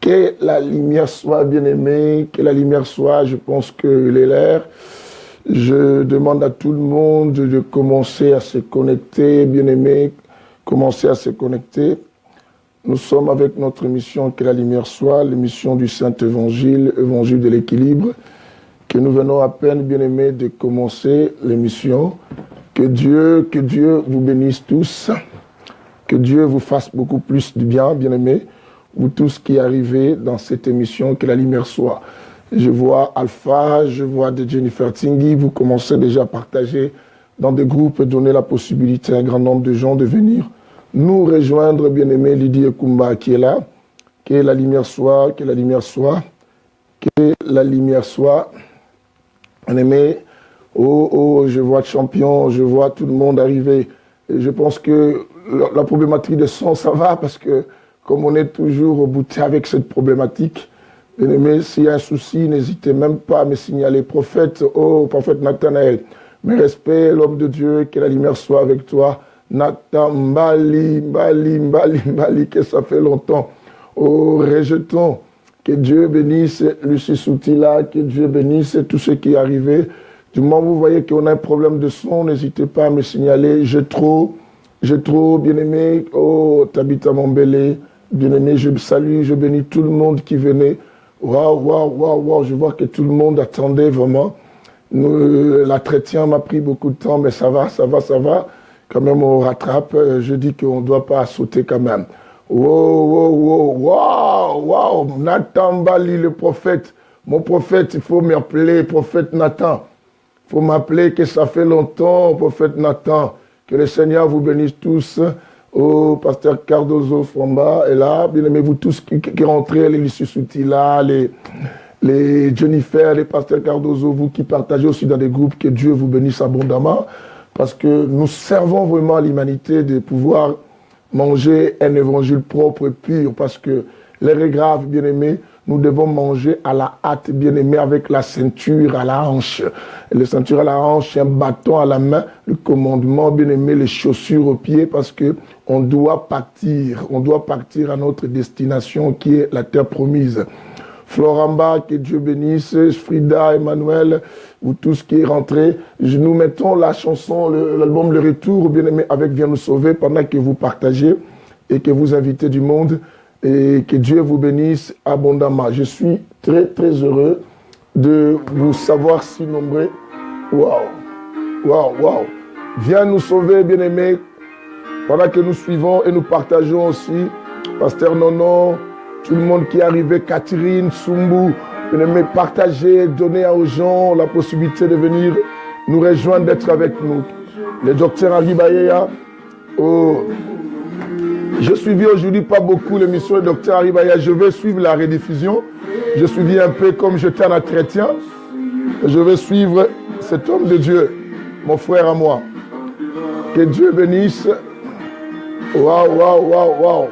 Que la lumière soit bien-aimée, que la lumière soit, je pense qu'il est l'air. Je demande à tout le monde de commencer à se connecter, bien-aimé, commencer à se connecter. Nous sommes avec notre émission Que la lumière soit, l'émission du Saint-Évangile, Évangile de l'équilibre, que nous venons à peine, bien-aimés, de commencer l'émission. Que Dieu vous bénisse tous, que Dieu vous fasse beaucoup plus du bien, bien-aimés, vous tous qui arrivez dans cette émission, Que la lumière soit. Je vois Alpha, je vois de Jennifer Tingui, vous commencez déjà à partager dans des groupes, donner la possibilité à un grand nombre de gens de venir nous rejoindre, bien-aimé Lydie Ekumba qui est là. Que la lumière soit, que la lumière soit, que la lumière soit. Bien-aimé, oh, je vois Champion, je vois tout le monde arriver. Et je pense que la problématique de son, ça va parce que comme on est toujours au bout avec cette problématique, bien-aimé, s'il y a un souci, n'hésitez même pas à me signaler. Prophète Nathanaël, mes respects, l'homme de Dieu, que la lumière soit avec toi. Nathan, Mbali, que ça fait longtemps. Oh, rejetons. Que Dieu bénisse Lucie Soutila, que Dieu bénisse tous ceux qui arrivent. Du moment où vous voyez qu'on a un problème de son, n'hésitez pas à me signaler. J'ai trop, bien-aimé. Oh, Tabitha Mombele, bien-aimé, je salue, je bénis tout le monde qui venait. Waouh, je vois que tout le monde attendait vraiment. L'entretien m'a pris beaucoup de temps, mais ça va. Quand même, on rattrape. Je dis qu'on ne doit pas sauter quand même. Waouh, Nathan Bali, le prophète. Mon prophète, il faut m'appeler prophète Nathan. Il faut m'appeler que ça fait longtemps, prophète Nathan. Que le Seigneur vous bénisse tous. Oh, pasteur Cardozo Fromba est là. Bien-aimés, vous tous qui rentrez, les Lucie Soutila, les Jennifer, les pasteurs Cardozo, vous qui partagez aussi dans des groupes, que Dieu vous bénisse abondamment. Parce que nous servons vraiment à l'humanité de pouvoir manger un évangile propre et pur. Parce que l'heure est grave, bien-aimés, nous devons manger à la hâte, bien-aimés, avec la ceinture à la hanche. La ceinture à la hanche, un bâton à la main, le commandement, bien-aimés, les chaussures aux pieds, parce que on doit partir à notre destination qui est la terre promise. Floramba, que Dieu bénisse, Frida, Emmanuel, vous tous qui êtes rentrés, nous mettons la chanson, l'album Le Retour, bien-aimé, avec Viens nous sauver, pendant que vous partagez et que vous invitez du monde, et que Dieu vous bénisse abondamment. Je suis très, très heureux de vous savoir si nombreux. Waouh. Viens nous sauver, bien-aimé, pendant que nous suivons et nous partageons aussi, Pasteur Nono, tout le monde qui est arrivé, Catherine, Sumbu, bien-aimé, partagez, donnez aux gens la possibilité de venir nous rejoindre, d'être avec nous. Le docteur Aribayeya, je suivis aujourd'hui pas beaucoup l'émission du docteur Aribayeya, je vais suivre la rediffusion. Je suivis un peu comme j'étais un chrétien. Je vais suivre cet homme de Dieu, mon frère à moi. Que Dieu bénisse. Waouh.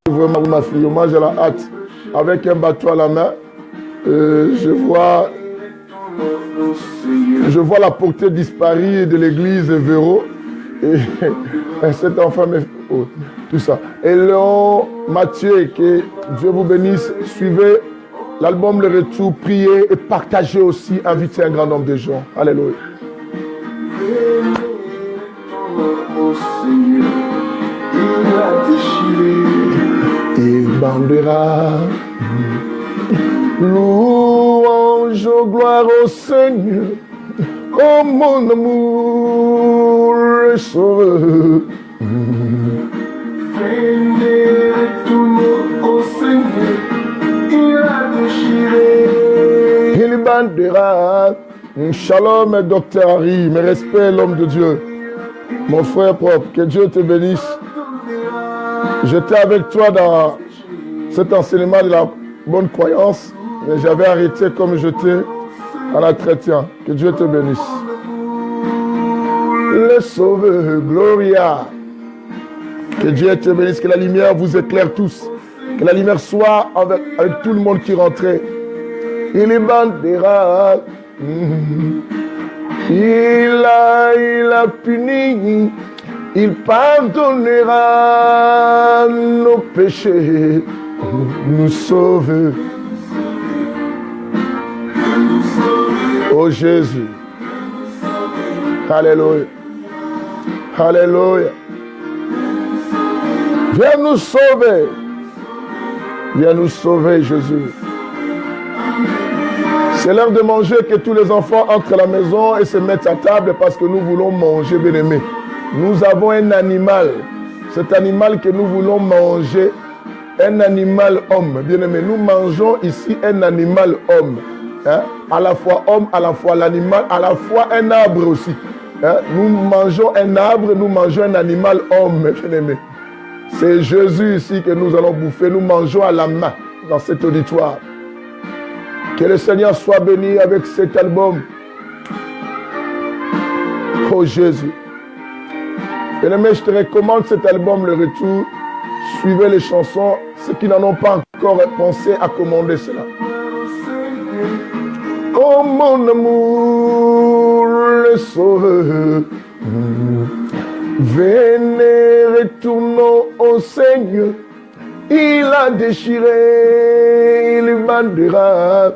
Vraiment, ma fille, moi j'ai la hâte. Avec un bateau à la main, je vois la portée disparue de l'église Véro. Et cet enfant, tout ça. Et Léon, Mathieu, que Dieu vous bénisse. Suivez l'album Le Retour, priez et partagez aussi, invitez un grand nombre de gens. Alléluia. Il bandera, louange, gloire au Seigneur, oh mon amour est sauveur. Venez tout au Seigneur, il a déchiré. Il bandera, shalom, docteur Harry, mes respects, l'homme de Dieu. Mon frère propre, que Dieu te bénisse. J'étais avec toi dans cet enseignement de la bonne croyance, mais j'avais arrêté comme j'étais à la chrétien. Que Dieu te bénisse. Le Sauveur, Gloria. Que Dieu te bénisse, que la lumière vous éclaire tous. Que la lumière soit avec tout le monde qui rentrait. Il est bandera. Il a puni, il pardonnera. péchés, nous sauve. Oh Jésus. Alléluia. Alléluia. Viens nous sauver. Viens nous sauver, Jésus. C'est l'heure de manger, que tous les enfants entrent à la maison et se mettent à table parce que nous voulons manger, bien-aimés. Nous avons un animal. Cet animal que nous voulons manger, un animal homme. Bien-aimés, nous mangeons ici un animal homme. Hein? À la fois homme, à la fois l'animal, à la fois un arbre aussi. Hein? Nous mangeons un arbre, nous mangeons un animal homme, bien-aimés. C'est Jésus ici que nous allons bouffer. Nous mangeons à la main dans cet auditoire. Que le Seigneur soit béni avec cet album. Oh Jésus. Bien-aimé, je te recommande cet album, Le Retour. Suivez les chansons. Ceux qui n'en ont pas encore pensé à commander cela. Oh mon amour, le sauveur. Venez, retournons au Seigneur. Il a déchiré le bandera.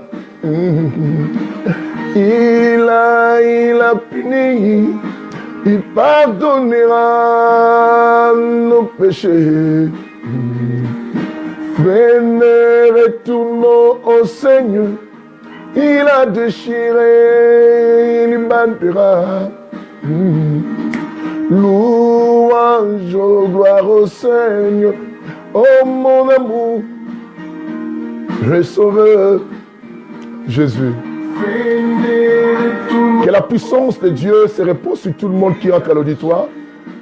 Il a puni. Il pardonnera nos péchés. Venez, retournons au Seigneur. Il a déchiré le bandera. Louange, gloire au Seigneur. Oh mon amour, le Sauveur, Jésus. Que la puissance de Dieu se repose sur tout le monde qui entre à l'auditoire.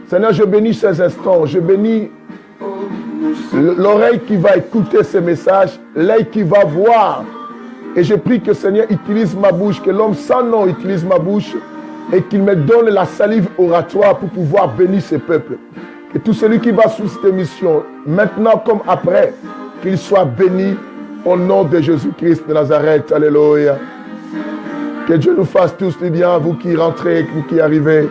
Seigneur, je bénis ces instants, je bénis l'oreille qui va écouter ces messages, l'œil qui va voir. Et je prie que Seigneur utilise ma bouche, que l'homme sans nom utilise ma bouche et qu'il me donne la salive oratoire pour pouvoir bénir ce peuple. Que tout celui qui va suivre cette émission, maintenant comme après, qu'il soit béni au nom de Jésus-Christ de Nazareth. Alléluia. Que Dieu nous fasse tous du bien, vous qui rentrez, vous qui arrivez.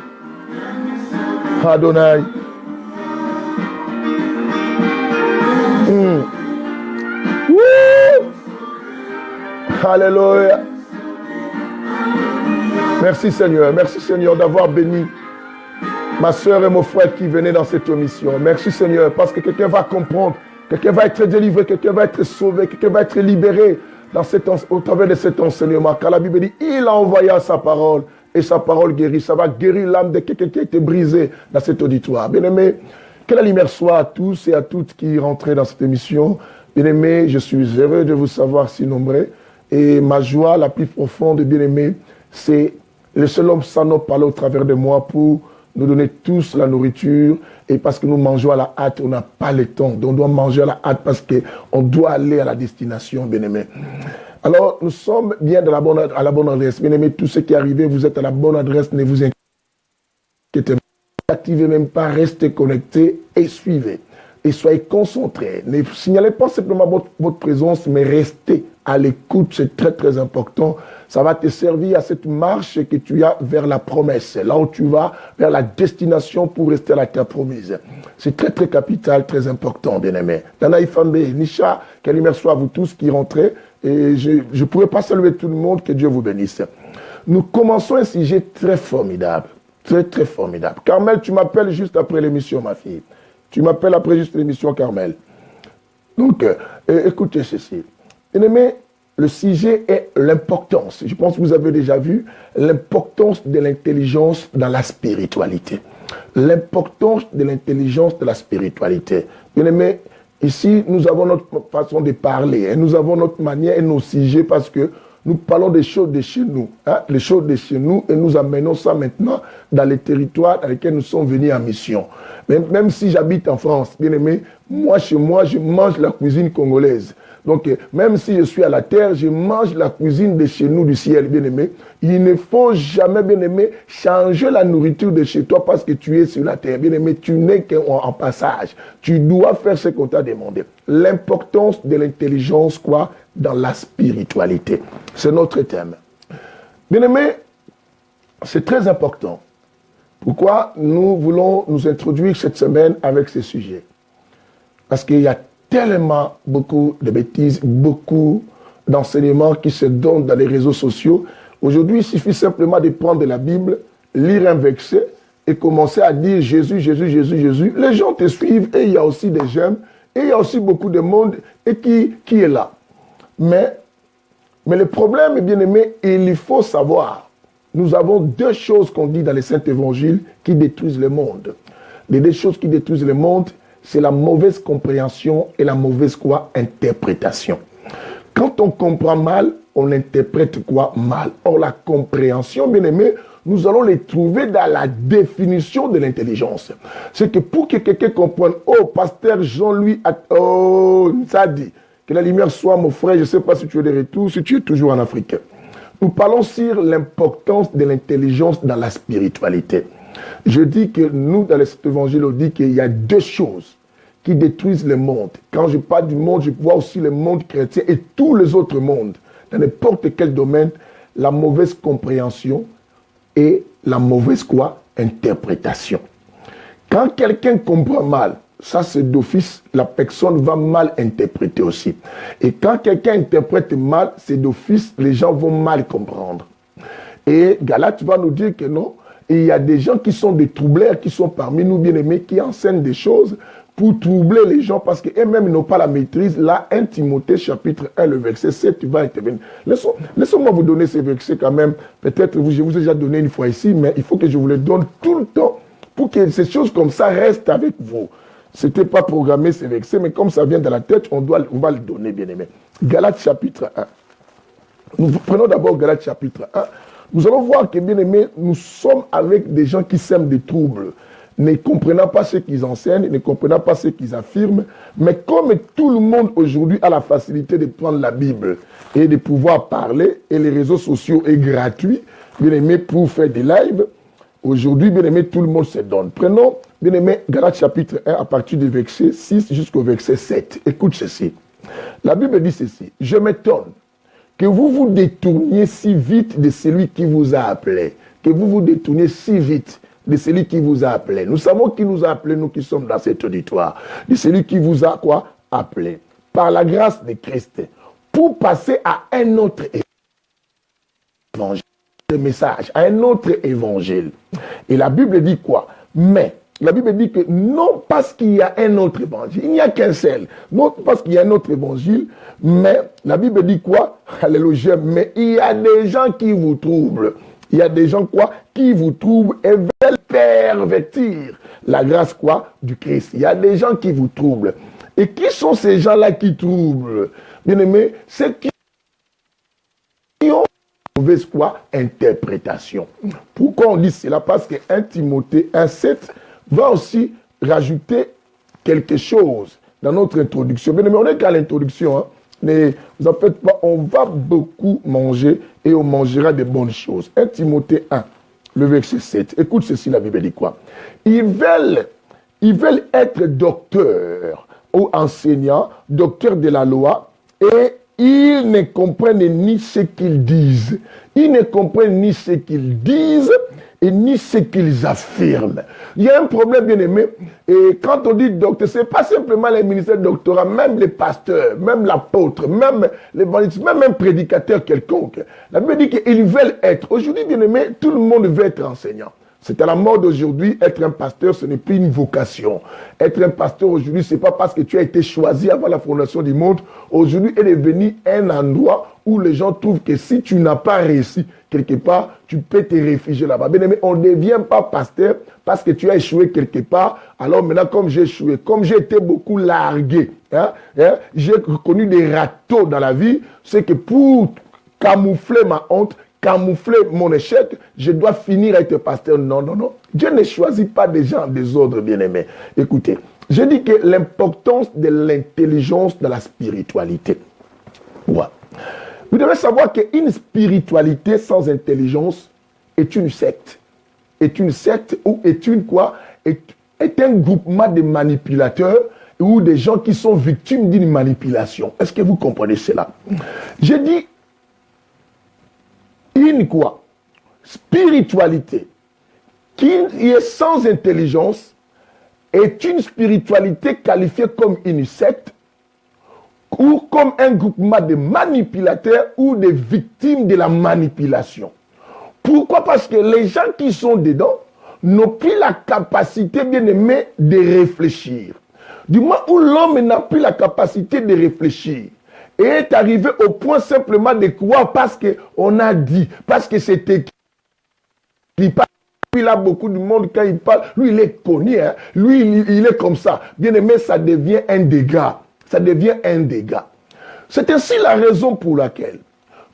Adonai. Alléluia. Merci Seigneur d'avoir béni ma soeur et mon frère qui venaient dans cette émission. Merci Seigneur, parce que quelqu'un va comprendre, quelqu'un va être délivré, quelqu'un va être sauvé, quelqu'un va être libéré au travers de cet enseignement. Car la Bible dit, il a envoyé sa parole et sa parole guérit. Ça va guérir l'âme de quelqu'un qui a été brisé dans cet auditoire. Bien-aimé, que la lumière soit à tous et à toutes qui rentrent dans cette émission. Bien-aimé, je suis heureux de vous savoir si nombreux. Et ma joie la plus profonde, bien-aimé, c'est le seul homme sans nom parler au travers de moi pour nous donner tous la nourriture. Et parce que nous mangeons à la hâte, on n'a pas le temps. Donc on doit manger à la hâte parce qu'on doit aller à la destination, bien-aimé. Alors, nous sommes bien à la bonne adresse. Bien-aimé, tous ceux qui arrivent, vous êtes à la bonne adresse, ne vous inquiétez pas. N'activez même pas, restez connectés et suivez. Et soyez concentrés. Ne signalez pas simplement votre présence, mais restez à l'écoute. C'est très, très important. Ça va te servir à cette marche que tu as vers la promesse. Là où tu vas, vers la destination pour rester à la terre promise. C'est très, très capital, très important, bien-aimé. Danaï Fambe, Nisha, quelle lumière soit à vous tous qui rentrez. Et je ne pourrais pas saluer tout le monde. Que Dieu vous bénisse. Nous commençons un sujet très formidable. Très, très formidable. Carmel, tu m'appelles juste après l'émission, ma fille. Tu m'appelles après juste l'émission, Carmel. Donc, écoutez ceci. Bien-aimé, le sujet est l'importance. Je pense que vous avez déjà vu l'importance de l'intelligence dans la spiritualité. L'importance de l'intelligence de la spiritualité. Bien-aimé, ici, nous avons notre façon de parler. Et nous avons notre manière et nos sujets parce que nous parlons des choses de chez nous. Hein, les choses de chez nous et nous amenons ça maintenant dans les territoires dans lesquels nous sommes venus en mission. Même si j'habite en France, bien aimé, moi, chez moi, je mange la cuisine congolaise. Donc, même si je suis à la terre, je mange la cuisine de chez nous, du ciel, bien aimé. Il ne faut jamais, bien aimé, changer la nourriture de chez toi parce que tu es sur la terre. Bien aimé, tu n'es qu'en passage. Tu dois faire ce qu'on t'a demandé. L'importance de l'intelligence, quoi, dans la spiritualité. C'est notre thème. Bien aimé, c'est très important. Pourquoi nous voulons nous introduire cette semaine avec ce sujet? Parce qu'il y a tellement beaucoup de bêtises, beaucoup d'enseignements qui se donnent dans les réseaux sociaux. Aujourd'hui, il suffit simplement de prendre la Bible, lire un verset et commencer à dire Jésus, Jésus, Jésus, Jésus. Les gens te suivent et il y a aussi des j'aime et il y a aussi beaucoup de monde et qui est là. Mais le problème, bien aimé, il faut savoir, nous avons deux choses qu'on dit dans les Saints Évangiles qui détruisent le monde. Les deux choses qui détruisent le monde, c'est la mauvaise compréhension et la mauvaise quoi? Interprétation. Quand on comprend mal, on interprète quoi? Mal. Or, la compréhension, bien aimé, nous allons les trouver dans la définition de l'intelligence. C'est que pour que quelqu'un comprenne, oh, pasteur Jean-Louis, oh, ça dit, que la lumière soit mon frère, je ne sais pas si tu es de retour, si tu es toujours en Afrique. Nous parlons sur l'importance de l'intelligence dans la spiritualité. Je dis que nous, dans cet évangile, on dit qu'il y a deux choses qui détruisent le monde. Quand je parle du monde, je vois aussi le monde chrétien et tous les autres mondes. Dans n'importe quel domaine, la mauvaise compréhension et la mauvaise quoi? Interprétation. Quand quelqu'un comprend mal, ça c'est d'office, la personne va mal interpréter aussi. Et quand quelqu'un interprète mal, c'est d'office, les gens vont mal comprendre. Et Galate va nous dire que non, et il y a des gens qui sont des troubleurs, qui sont parmi nous bien-aimés, qui enseignent des choses pour troubler les gens parce qu'eux-mêmes n'ont pas la maîtrise. Là, 1 Timothée chapitre 1, le verset 7, tu vas intervenir. Laissez-moi vous donner ces versets quand même. Peut-être je vous ai déjà donné une fois ici, mais il faut que je vous les donne tout le temps pour que ces choses comme ça restent avec vous. Ce n'était pas programmé ces versets, mais comme ça vient de la tête, on va le donner, bien-aimé. Galates chapitre 1. Nous prenons d'abord Galates chapitre 1. Nous allons voir que, bien aimé, nous sommes avec des gens qui sèment des troubles, ne comprenant pas ce qu'ils enseignent, ne comprenant pas ce qu'ils affirment, mais comme tout le monde aujourd'hui a la facilité de prendre la Bible et de pouvoir parler, et les réseaux sociaux est gratuit, bien aimé, pour faire des lives, aujourd'hui, bien aimé, tout le monde se donne. Prenons, bien aimé, Galates chapitre 1 à partir du verset 6 jusqu'au verset 7. Écoute ceci. La Bible dit ceci. Je m'étonne que vous vous détourniez si vite de celui qui vous a appelé. Que vous vous détourniez si vite de celui qui vous a appelé. Nous savons qui nous a appelé, nous qui sommes dans cet auditoire. De celui qui vous a quoi? Appelé. Par la grâce de Christ. Pour passer à un autre évangile. Message, à un autre évangile. Et la Bible dit quoi? Mais la Bible dit que non parce qu'il y a un autre évangile, il n'y a qu'un seul. Non parce qu'il y a un autre évangile, mais la Bible dit quoi? Alléluia. Mais il y a des gens qui vous troublent. Il y a des gens quoi? Qui vous troublent et veulent pervertir la grâce quoi? Du Christ. Il y a des gens qui vous troublent. Et qui sont ces gens-là qui troublent? Bien aimé, ceux qui ont mauvaise quoi? Interprétation. Pourquoi on dit cela? Parce que 1 Timothée 1,7 va aussi rajouter quelque chose dans notre introduction. Bien aimé, on est qu'à l'introduction, hein? Mais vous en faites pas, on va beaucoup manger et on mangera de bonnes choses. 1 Timothée 1, le verset 7. Écoute ceci, la Bible dit quoi? Ils veulent être docteurs ou enseignants, docteurs de la loi, et ils ne comprennent ni ce qu'ils disent. Ils ne comprennent ni ce qu'ils disent et ni ce qu'ils affirment. Il y a un problème, bien aimé. Et quand on dit docteur, ce n'est pas simplement les ministères doctorats, même les pasteurs, même l'apôtre, même l'évangéliste, même un prédicateur quelconque. La Bible dit qu'ils veulent être. Aujourd'hui, bien aimé, tout le monde veut être enseignant. C'est à la mode aujourd'hui, être un pasteur, ce n'est plus une vocation. Être un pasteur aujourd'hui, ce n'est pas parce que tu as été choisi avant la fondation du monde. Aujourd'hui, est devenu un endroit où les gens trouvent que si tu n'as pas réussi quelque part, tu peux te réfugier là-bas. Bien aimé, on ne devient pas pasteur parce que tu as échoué quelque part. Alors maintenant, comme j'ai échoué, comme j'ai été beaucoup largué, j'ai connu des râteaux dans la vie, c'est que pour camoufler ma honte, camoufler mon échec, je dois finir à être pasteur. Non, non, non. Dieu ne choisit pas des gens des ordres, bien-aimés. Écoutez, je dis que l'importance de l'intelligence dans la spiritualité. Ouais. Vous devez savoir qu'une spiritualité sans intelligence est une secte. Est une secte ou est une quoi? Est un groupement de manipulateurs ou des gens qui sont victimes d'une manipulation. Est-ce que vous comprenez cela? Je dis une quoi? Spiritualité qui est sans intelligence est une spiritualité qualifiée comme une secte ou comme un groupement de manipulateurs ou de victimes de la manipulation. Pourquoi? Parce que les gens qui sont dedans n'ont plus la capacité, bien aimé, de réfléchir. Du moment où l'homme n'a plus la capacité de réfléchir et est arrivé au point simplement de croire parce qu'on a dit, parce que c'est écrit. Il a beaucoup de monde quand il parle, lui il est connu, hein? Lui il est comme ça. Bien aimé, ça devient un dégât. Ça devient un dégât. C'est ainsi la raison pour laquelle,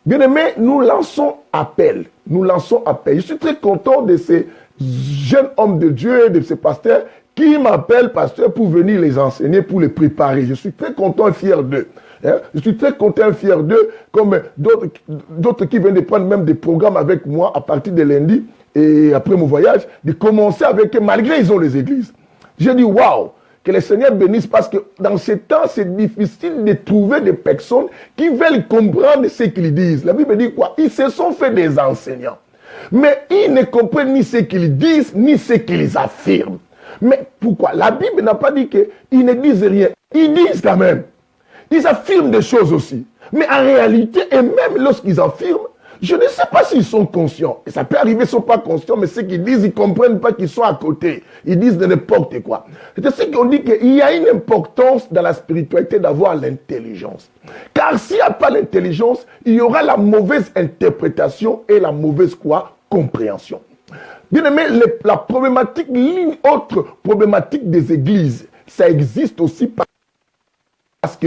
bien aimé, nous lançons appel. Nous lançons appel. Je suis très content de ces jeunes hommes de Dieu, de ces pasteurs qui m'appellent pasteur pour venir les enseigner, pour les préparer. Je suis très content et fier d'eux. Hein? Je suis très content et fier d'eux, comme d'autres qui viennent de prendre même des programmes avec moi à partir de lundi. Et après mon voyage, de commencer avec eux, malgré ils ont les églises. J'ai dit, waouh, que le Seigneur bénisse, parce que dans ces temps, c'est difficile de trouver des personnes qui veulent comprendre ce qu'ils disent. La Bible dit quoi? Ils se sont fait des enseignants. Mais ils ne comprennent ni ce qu'ils disent, ni ce qu'ils affirment. Mais pourquoi? La Bible n'a pas dit qu'ils ne disent rien. Ils disent quand même. Ils affirment des choses aussi. Mais en réalité, et même lorsqu'ils affirment, je ne sais pas s'ils sont conscients. Et ça peut arriver, ils ne sont pas conscients, mais ce qu'ils disent, ils ne comprennent pas qu'ils sont à côté. Ils disent de n'importe quoi. C'est ce qu'on dit qu'il y a une importance dans la spiritualité d'avoir l'intelligence. Car s'il n'y a pas l'intelligence, il y aura la mauvaise interprétation et la mauvaise quoi? Compréhension. Bien aimé, la problématique, l'une autre problématique des églises, ça existe aussi parce que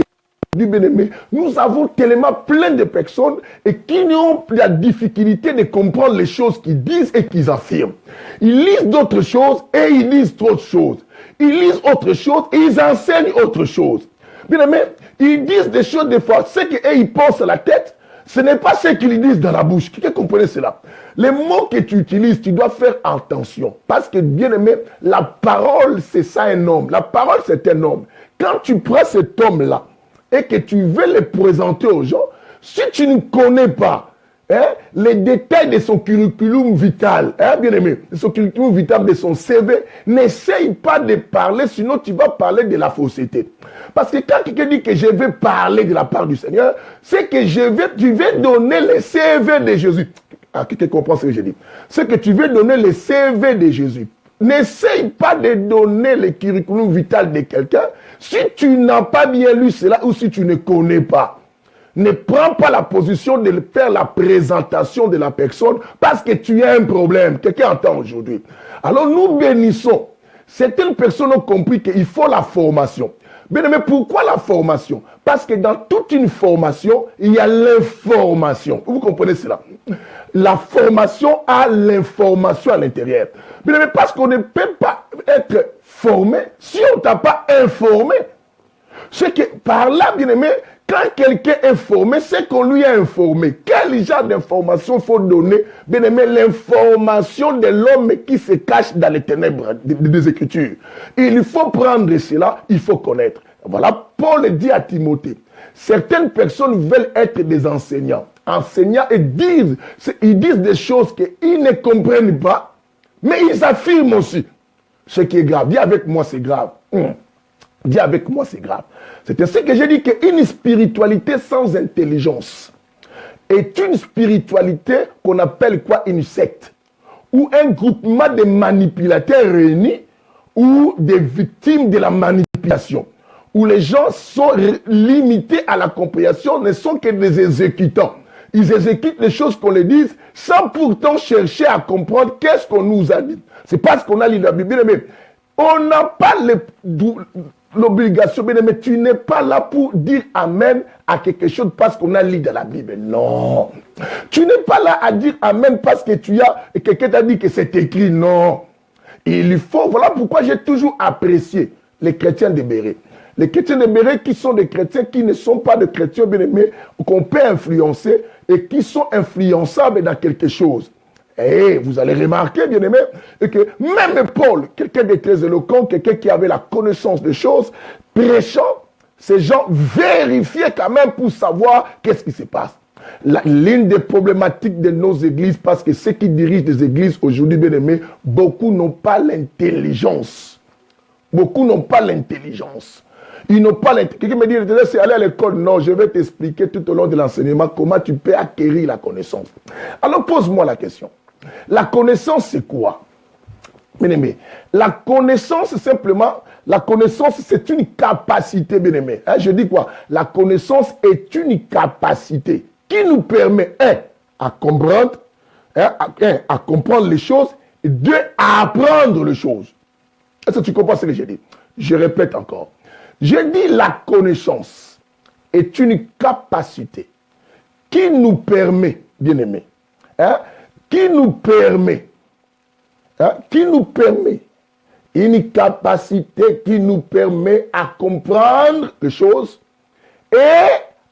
bien-aimé, nous avons tellement plein de personnes et qui ont la difficulté de comprendre les choses qu'ils disent et qu'ils affirment. Ils lisent d'autres choses et ils disent d'autres choses. Ils lisent autre chose et ils enseignent autre chose. Bien-aimé, ils disent des choses des fois, ce qu'ils pensent à la tête, ce n'est pas ce qu'ils disent dans la bouche. Qui comprenez cela? Les mots que tu utilises, tu dois faire attention. Parce que, bien-aimé, la parole, c'est ça un homme. La parole, c'est un homme. Quand tu prends cet homme-là, et que tu veux le présenter aux gens, si tu ne connais pas les détails de son curriculum vital, bien aimé, de son curriculum vital, de son CV, n'essaye pas de parler, sinon tu vas parler de la fausseté. Parce que quand quelqu'un dit que je vais parler de la part du Seigneur, c'est que tu veux donner le CV de Jésus. Ah, quelqu'un comprend ce que je dis? C'est que tu veux donner le CV de Jésus. N'essaye pas de donner le curriculum vital de quelqu'un si tu n'as pas bien lu cela ou si tu ne connais pas. Ne prends pas la position de faire la présentation de la personne parce que tu as un problème. Quelqu'un entend aujourd'hui. Alors nous bénissons. Certaines personnes ont compris qu'il faut la formation. Bien aimé, pourquoi la formation? Parce que dans toute une formation, il y a l'information. Vous comprenez cela? La formation a l'information à l'intérieur. Bien aimé, parce qu'on ne peut pas être formé si on ne t'a pas informé. C'est que par là, bien aimé, quand quelqu'un est formé, c'est qu'on lui a informé. Quel genre d'information faut donner? Bien aimé, l'information de l'homme qui se cache dans les ténèbres des Écritures. Il faut prendre cela, il faut connaître. Voilà, Paul dit à Timothée, certaines personnes veulent être des enseignants. Enseignants et ils disent des choses qu'ils ne comprennent pas, mais ils affirment aussi. Ce qui est grave. Dis avec moi, c'est grave. Dis avec moi, c'est grave. C'est ainsi que j'ai dit qu'une spiritualité sans intelligence est une spiritualité qu'on appelle quoi? Une secte. Ou un groupement de manipulateurs réunis ou des victimes de la manipulation. Où les gens sont limités à la compréhension, ne sont que des exécutants. Ils exécutent les choses qu'on les dise sans pourtant chercher à comprendre qu'est-ce qu'on nous a dit. C'est parce qu'on a lu la Bible. Mais on n'a pas l'obligation, mais tu n'es pas là pour dire Amen à quelque chose parce qu'on a lu dans la Bible. Non. Tu n'es pas là à dire Amen parce que quelqu'un t'a dit que c'est écrit. Non. Il faut, voilà pourquoi j'ai toujours apprécié les chrétiens de Béret. Les chrétiens de Béret qui sont des chrétiens qui ne sont pas des chrétiens bien-aimés, qu'on peut influencer et qui sont influençables dans quelque chose. Et vous allez remarquer, bien-aimé, que même Paul, quelqu'un de très éloquent, quelqu'un qui avait la connaissance des choses, prêchant, ces gens vérifiaient quand même pour savoir qu'est-ce qui se passe. L'une des problématiques de nos églises, parce que ceux qui dirigent des églises aujourd'hui, bien-aimés, beaucoup n'ont pas l'intelligence. Beaucoup n'ont pas l'intelligence. Ils n'ont pas l'intellect. Quelqu'un me dit, c'est aller à l'école. Non, je vais t'expliquer tout au long de l'enseignement comment tu peux acquérir la connaissance. Alors pose-moi la question. La connaissance, c'est quoi? Bien-aimé, la connaissance, simplement, la connaissance, c'est une capacité, bien-aimé. Hein, je dis quoi? La connaissance est une capacité qui nous permet, à comprendre, à comprendre les choses, et deux, à apprendre les choses. Est-ce que tu comprends ce que j'ai dit? Je répète encore. Je dis la connaissance est une capacité qui nous permet, bien-aimé, qui nous permet, une capacité qui nous permet à comprendre les choses et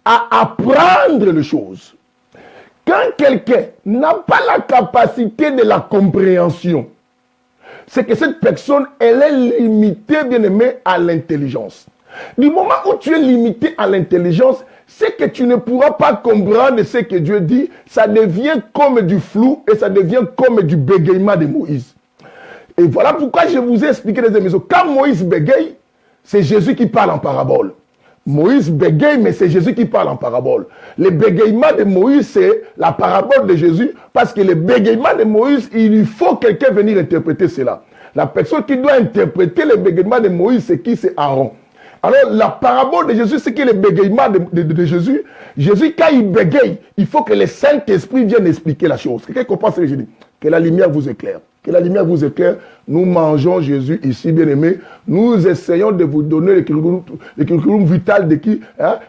à apprendre les choses. Quand quelqu'un n'a pas la capacité de la compréhension, c'est que cette personne, elle est limitée, bien aimé, à l'intelligence. Du moment où tu es limité à l'intelligence, c'est que tu ne pourras pas comprendre ce que Dieu dit. Ça devient comme du flou et ça devient comme du bégaiement de Moïse. Et voilà pourquoi je vous ai expliqué les émissions. Quand Moïse bégaye, c'est Jésus qui parle en parabole. Moïse bégaye, mais c'est Jésus qui parle en parabole. Le bégaiement de Moïse, c'est la parabole de Jésus, parce que le bégaiement de Moïse, il lui faut quelqu'un venir interpréter cela. La personne qui doit interpréter le bégaiement de Moïse, c'est qui? C'est Aaron. Alors, la parabole de Jésus, c'est que le bégaiement de Jésus, Jésus, quand il bégaye, il faut que le Saint-Esprit vienne expliquer la chose. Quelqu'un comprend ce que je dis? Que la lumière vous éclaire. Que la lumière vous éclaire. Nous mangeons Jésus ici, bien-aimé. Nous essayons de vous donner le curriculum vital de qui?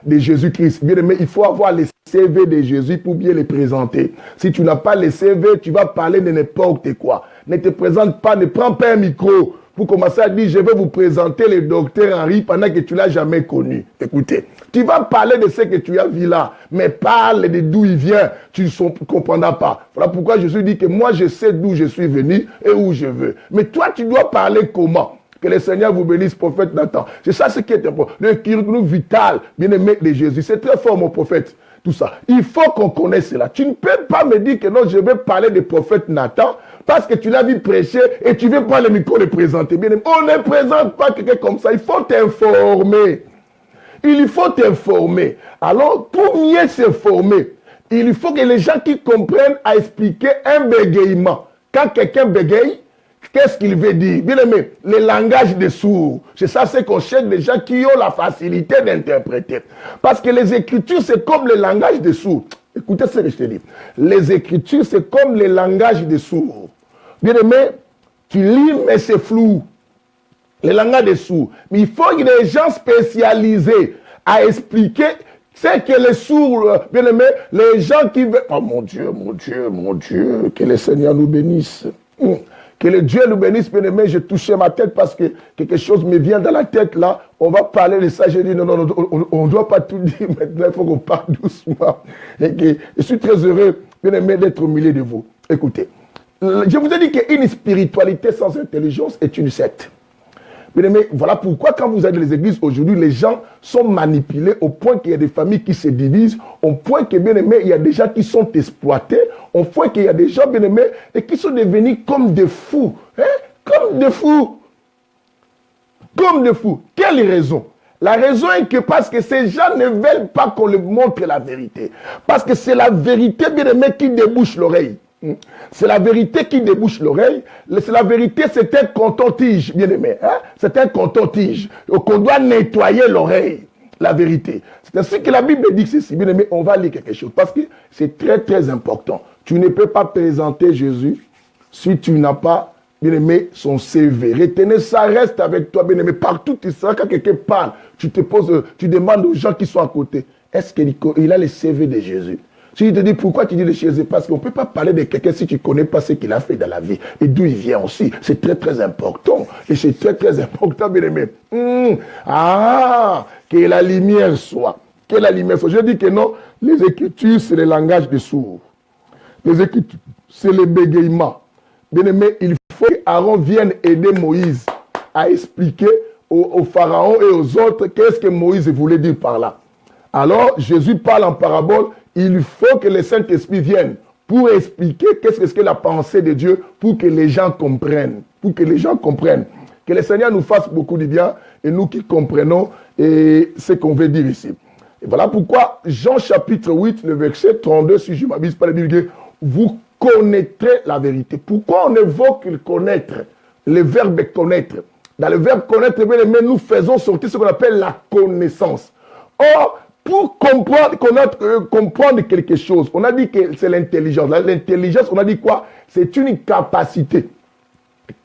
De Jésus-Christ. Bien-aimé, il faut avoir les CV de Jésus pour bien les présenter. Si tu n'as pas les CV, tu vas parler de n'importe quoi. Ne te présente pas, ne prends pas un micro pour commencer à dire, je vais vous présenter le docteur Henri pendant que tu ne l'as jamais connu. Écoutez, tu vas parler de ce que tu as vu là, mais parle de d'où il vient, tu ne comprendras pas. Voilà pourquoi Jésus dit que moi, je sais d'où je suis venu et où je veux. Mais toi, tu dois parler comment? Que le Seigneur vous bénisse, prophète Nathan. C'est ça ce qui est important. Le curriculum vital, bien aimé de Jésus. C'est très fort, mon prophète. Tout ça. Il faut qu'on connaisse cela. Tu ne peux pas me dire que non, je vais parler du prophète Nathan parce que tu l'as vu prêcher et tu ne veux pas le micro le présenter. Bien aimé, on ne présente pas quelqu'un comme ça. Il faut t'informer. Il faut t'informer. Alors, pour mieux s'informer, il faut que les gens qui comprennent à expliquer un bégaiement. Quand quelqu'un bégaye, qu'est-ce qu'il veut dire? Bien aimé, le langage des sourds. C'est ça, c'est qu'on cherche des gens qui ont la facilité d'interpréter. Parce que les Écritures, c'est comme le langage des sourds. Écoutez ce que je te dis. Les Écritures, c'est comme le langage des sourds. Bien aimé, tu lis, mais c'est flou. Le langage des sourds. Mais il faut que des gens spécialisés à expliquer ce que les sourds, bien aimé, les gens qui veulent... Oh mon Dieu, mon Dieu, mon Dieu, que le Seigneur nous bénisse. Que le Dieu nous bénisse, bien aimé. J'ai touché ma tête parce que quelque chose me vient dans la tête là. On va parler de ça. J'ai dit non, on ne doit pas tout dire maintenant. Il faut qu'on parle doucement. Et que, je suis très heureux, bien aimé, d'être au milieu de vous. Écoutez, je vous ai dit qu'une spiritualité sans intelligence est une secte. Bien aimé, voilà pourquoi quand vous allez dans les églises aujourd'hui, les gens sont manipulés au point qu'il y a des familles qui se divisent, au point que, bien aimé, il y a des gens qui sont exploités, au point qu'il y a des gens, bien aimés, et qui sont devenus comme des fous. Hein? Comme des fous. Comme des fous. Quelle raison? La raison est que parce que ces gens ne veulent pas qu'on leur montre la vérité. Parce que c'est la vérité, bien aimé, qui débouche l'oreille. C'est la vérité qui débouche l'oreille. C'est la vérité, c'est un coton-tige, bien aimé. Hein? C'est un coton-tige. Qu'on doit nettoyer l'oreille. La vérité. C'est ainsi que la Bible dit ceci. Bien aimé, on va lire quelque chose. Parce que c'est très, très important. Tu ne peux pas présenter Jésus si tu n'as pas, bien aimé, son CV. Retenez ça, reste avec toi, bien aimé. Partout, tu seras, quand quelqu'un parle, tu te poses, tu demandes aux gens qui sont à côté. Est-ce qu'il a le CV de Jésus? Si il te dit pourquoi tu dis de Jésus, parce qu'on ne peut pas parler de quelqu'un si tu ne connais pas ce qu'il a fait dans la vie et d'où il vient aussi. C'est très très important. Et c'est très très important, bien aimé. Que la lumière soit. Que la lumière soit. Je dis que non, les Écritures, c'est le langage des sourds. Les Écritures, c'est le bégaiement. Bien aimé, il faut qu'Aaron vienne aider Moïse à expliquer au Pharaon et aux autres qu'est-ce que Moïse voulait dire par là. Alors, Jésus parle en parabole. Il faut que le Saint-Esprit vienne pour expliquer qu'est-ce que la pensée de Dieu, pour que les gens comprennent. Pour que les gens comprennent. Que le Seigneur nous fasse beaucoup de bien et nous qui comprenons et ce qu'on veut dire ici. Et voilà pourquoi Jean chapitre 8, le verset 32, si je ne m'abuse pas la Bible, dit, vous connaîtrez la vérité. Pourquoi on évoque le connaître, le verbe connaître? Dans le verbe connaître, nous faisons sortir ce qu'on appelle la connaissance. Or, pour comprendre quelque chose, on a dit que c'est l'intelligence. L'intelligence, on a dit quoi? C'est une capacité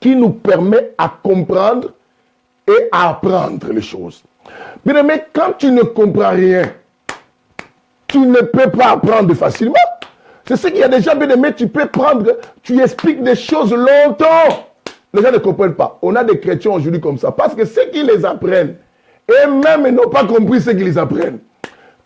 qui nous permet à comprendre et à apprendre les choses. Mais quand tu ne comprends rien, tu ne peux pas apprendre facilement. C'est ce qu'il y a déjà, bien aimé, tu peux prendre, tu expliques des choses longtemps. Les gens ne comprennent pas. On a des chrétiens aujourd'hui comme ça. Parce que ceux qui les apprennent, et même ils n'ont pas compris ce qu'ils les apprennent.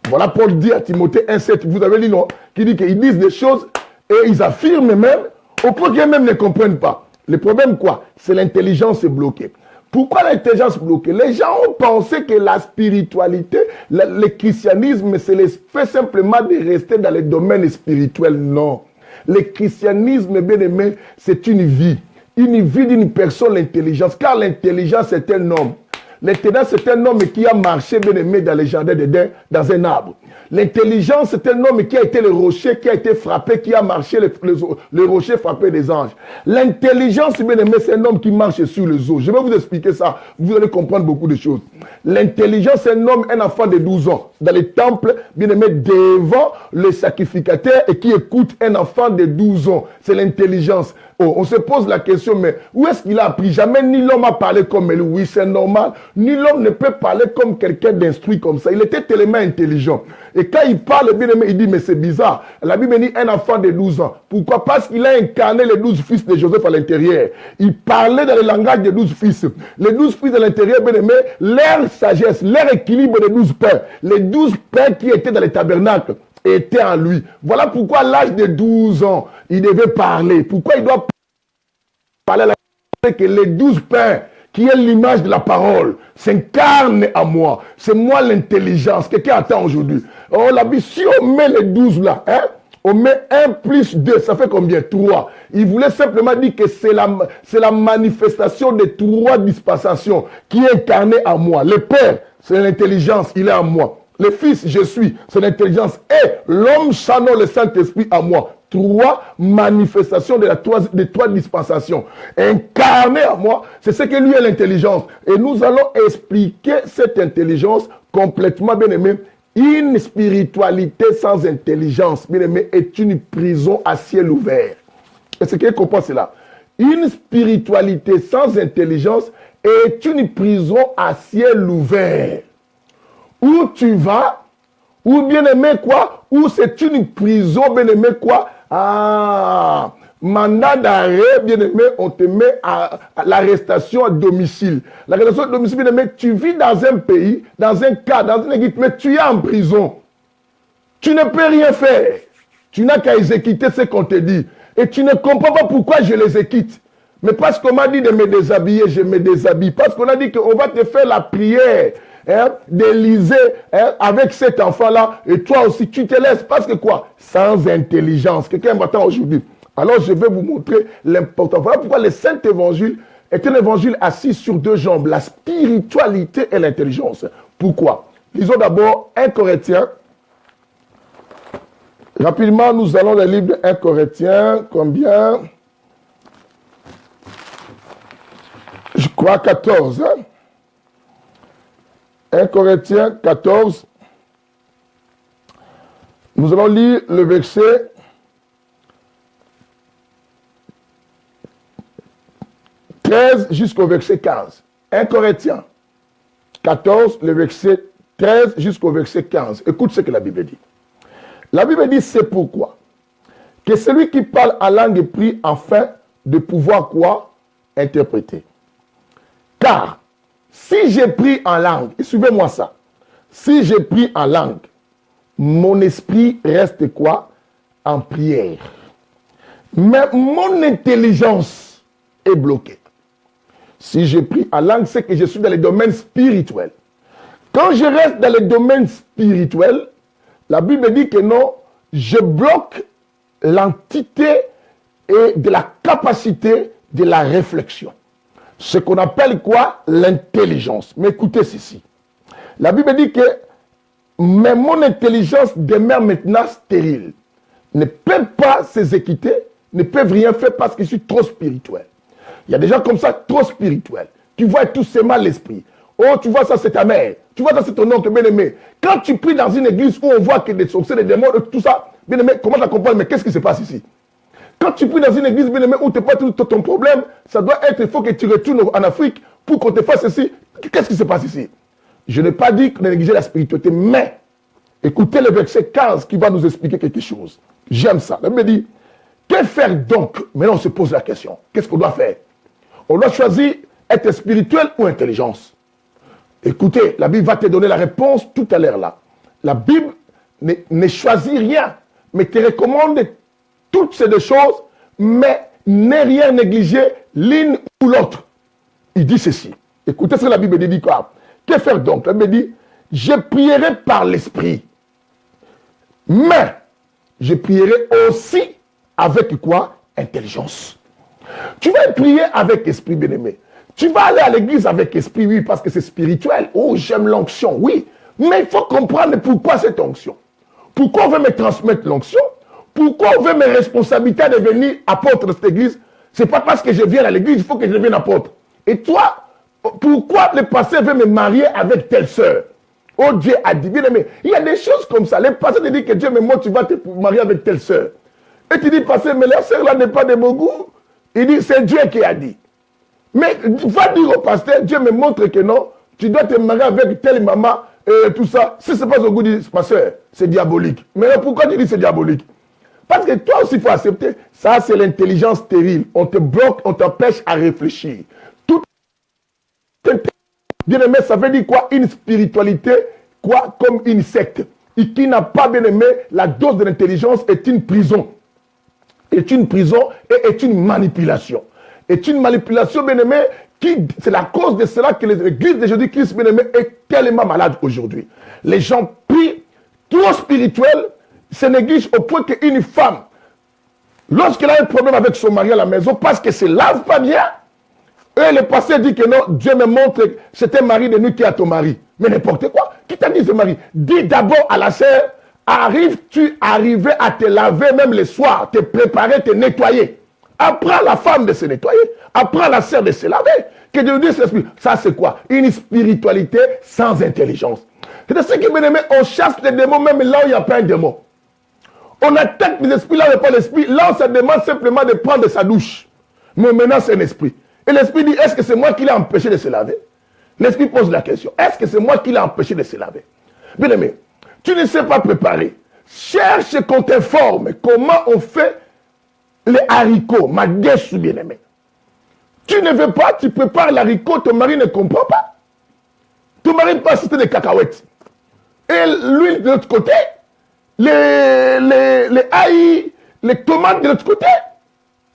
Voilà, Paul dit à Timothée 1,7, vous avez lu, non? Qui dit qu'ils disent des choses et ils affirment même, au point qu'ils même ne comprennent pas. Le problème, quoi? C'est l'intelligence est bloquée. Pourquoi l'intelligence est bloquée? Les gens ont pensé que la spiritualité, le christianisme, c'est le fait simplement de rester dans les domaines spirituels. Non. Le christianisme, bien aimé, c'est une vie. Une vie d'une personne, l'intelligence. Car l'intelligence, c'est un homme. L'intelligence, c'est un homme qui a marché, bien aimé, dans les jardins d'Éden, dans un arbre. L'intelligence, c'est un homme qui a été le rocher, qui a été frappé, qui a marché le rocher frappé des anges. L'intelligence, bien aimé, c'est un homme qui marche sur les eaux. Je vais vous expliquer ça. Vous allez comprendre beaucoup de choses. L'intelligence, c'est un homme, un enfant de 12 ans, dans les temples, bien aimé, devant le sacrificateur et qui écoute un enfant de 12 ans. C'est l'intelligence. Oh, on se pose la question, mais où est-ce qu'il a appris? Jamais ni l'homme a parlé comme lui. Oui, c'est normal. Ni l'homme ne peut parler comme quelqu'un d'instruit comme ça. Il était tellement intelligent. Et quand il parle, bien aimé, il dit, mais c'est bizarre. La Bible dit un enfant de 12 ans. Pourquoi? Parce qu'il a incarné les 12 fils de Joseph à l'intérieur. Il parlait dans le langage des 12 fils. Les 12 fils de l'intérieur, bien aimé, leur sagesse, leur équilibre des 12 pères. Les 12 pères qui étaient dans les tabernacles étaient en lui. Voilà pourquoi à l'âge de 12 ans, il devait parler. Pourquoi il doit parler à la que les 12 pères qui est l'image de la parole, s'incarne à moi. C'est moi l'intelligence. Quelqu'un attend aujourd'hui. Oh, la Bible, si on met les 12 là, hein, on met 1 plus 2, ça fait combien? 3. Il voulait simplement dire que c'est la manifestation des 3 dispensations qui est incarnée à moi. Le Père, c'est l'intelligence, il est à moi. Le Fils, je suis, c'est l'intelligence. Et l'homme, Chanon, le Saint-Esprit à moi. 3 manifestations des 3 dispensations. Incarné à moi, c'est ce que lui est l'intelligence. Et nous allons expliquer cette intelligence complètement, bien aimé. Une spiritualité sans intelligence, bien aimé, est une prison à ciel ouvert. Est-ce que vous comprenez cela? Une spiritualité sans intelligence est une prison à ciel ouvert. Où tu vas, ou bien aimé quoi, ou c'est une prison, bien aimé quoi. Ah, mandat d'arrêt, bien aimé, on te met à l'arrestation à domicile. L'arrestation à domicile, bien aimé, tu vis dans un pays, dans un cas, dans une équipe, mais tu es en prison. Tu ne peux rien faire. Tu n'as qu'à exécuter ce qu'on te dit. Et tu ne comprends pas pourquoi je les exécute. Mais parce qu'on m'a dit de me déshabiller, je me déshabille. Parce qu'on a dit qu'on va te faire la prière. Hein, d'Élysée, hein, avec cet enfant-là, et toi aussi, tu te laisses, parce que quoi? Sans intelligence. Quelqu'un m'attend aujourd'hui. Alors, je vais vous montrer l'important. Voilà pourquoi le Saint-Évangile est un évangile assis sur 2 jambes, la spiritualité et l'intelligence. Pourquoi? Lisons d'abord 1 Corinthiens. Rapidement, nous allons le livre de 1 Corinthiens, combien? Je crois 14, hein? 1 Corinthiens 14, nous allons lire le verset 13 jusqu'au verset 15. 1 Corinthiens 14, le verset 13 jusqu'au verset 15. Écoute ce que la Bible dit. La Bible dit, c'est pourquoi que celui qui parle en langue est pris afin de pouvoir quoi? Interpréter. Car si j'ai pris en langue, et suivez-moi ça, si j'ai pris en langue, mon esprit reste quoi? En prière. Mais mon intelligence est bloquée. Si j'ai pris en langue, c'est que je suis dans les domaines spirituels. Quand je reste dans les domaines spirituels, la Bible dit que non, je bloque l'entité et de la capacité de la réflexion. Ce qu'on appelle quoi? L'intelligence. Mais écoutez ceci. La Bible dit que mais mon intelligence demeure maintenant stérile. Ne peut pas s'exécuter, ne peuvent rien faire parce que je suis trop spirituel. Il y a des gens comme ça, trop spirituels. Tu vois tout c'est mal l'esprit. Oh, tu vois ça, c'est ta mère. Tu vois ça, c'est ton oncle bien-aimé. Quand tu pries dans une église où on voit que des sorciers, des démons, tout ça, bien-aimé, comment tu comprends? Mais qu'est-ce qui se passe ici? Quand tu pries dans une église bien-aimé où tu n'as pas tout ton problème, ça doit être, il faut que tu retournes en Afrique pour qu'on te fasse ceci. Qu'est-ce qui se passe ici? Je n'ai pas dit qu'on a négligé la spiritualité, mais écoutez le verset 15 qui va nous expliquer quelque chose. J'aime ça. La Bible dit, que faire donc? Maintenant, on se pose la question. Qu'est-ce qu'on doit faire? On doit choisir être spirituel ou intelligence. Écoutez, la Bible va te donner la réponse tout à l'heure là. La Bible ne choisit rien, mais te recommande toutes ces deux choses, mais ne rien négliger l'une ou l'autre. Il dit ceci. Écoutez ce que la Bible dit quoi? Que faire donc? La Bible dit, je prierai par l'esprit, mais je prierai aussi avec quoi? Intelligence. Tu vas prier avec esprit, bien-aimé. Tu vas aller à l'église avec esprit, oui, parce que c'est spirituel. Oh, j'aime l'onction, oui. Mais il faut comprendre pourquoi cette onction. Pourquoi on veut me transmettre l'onction? Pourquoi on veut mes responsabilités de devenir apôtre de cette église? Ce n'est pas parce que je viens à l'église, il faut que je devienne apôtre. Et toi, pourquoi le pasteur veut me marier avec telle sœur? Oh, Dieu a dit, bien aimé, il y a des choses comme ça. Le pasteur te dit que Dieu me montre, tu vas te marier avec telle sœur. Et tu dis, pasteur, mais la sœur là n'est pas de mon goût. Il dit, c'est Dieu qui a dit. Mais va dire au pasteur, Dieu me montre que non, tu dois te marier avec telle maman et tout ça. Si ce n'est pas au goût du pasteur, c'est diabolique. Mais pourquoi tu dis c'est diabolique? Parce que toi aussi, il faut accepter. Ça, c'est l'intelligence stérile. On te bloque, on t'empêche à réfléchir. Tout bien aimé, ça veut dire quoi? Une spiritualité, quoi? Comme une secte. Et qui n'a pas bien aimé, la dose de l'intelligence est une prison. Est une prison et est une manipulation. Est une manipulation, bien aimé, c'est la cause de cela que l'église de Jésus-Christ, bien aimé, est tellement malade aujourd'hui. Les gens prient, trop spirituels, se négligent au point qu'une femme, lorsqu'elle a un problème avec son mari à la maison, parce qu'elle ne se lave pas bien, et le pasteur dit que non, Dieu me montre que c'est un mari de nuit qui a ton mari. Mais n'importe quoi. Qui t'a dit ce mari? Dis d'abord à la sœur, arrives-tu arriver à te laver même le soir, te préparer, te nettoyer? Apprends la femme de se nettoyer. Apprends la sœur de se laver. Que Dieu dise l'esprit. Ça c'est quoi? Une spiritualité sans intelligence. C'est de ce qui bien aimé, on chasse les démons même là où il n'y a pas un démon. On attaque les esprits là où il n'y a pas l'esprit. Là on se demande simplement de prendre sa douche. Mais maintenant c'est un esprit. Et l'esprit dit, est-ce que c'est moi qui l'ai empêché de se laver? L'esprit pose la question. Est-ce que c'est moi qui l'ai empêché de se laver? Bien aimé, tu ne sais pas préparer. Cherche qu'on t'informe comment on fait les haricots, ma déchu, bien aimé. Tu ne veux pas, tu prépares l'haricot, ton mari ne comprend pas. Ton mari passe c'était des cacahuètes. Et l'huile de l'autre côté, les haïs, les tomates de l'autre côté.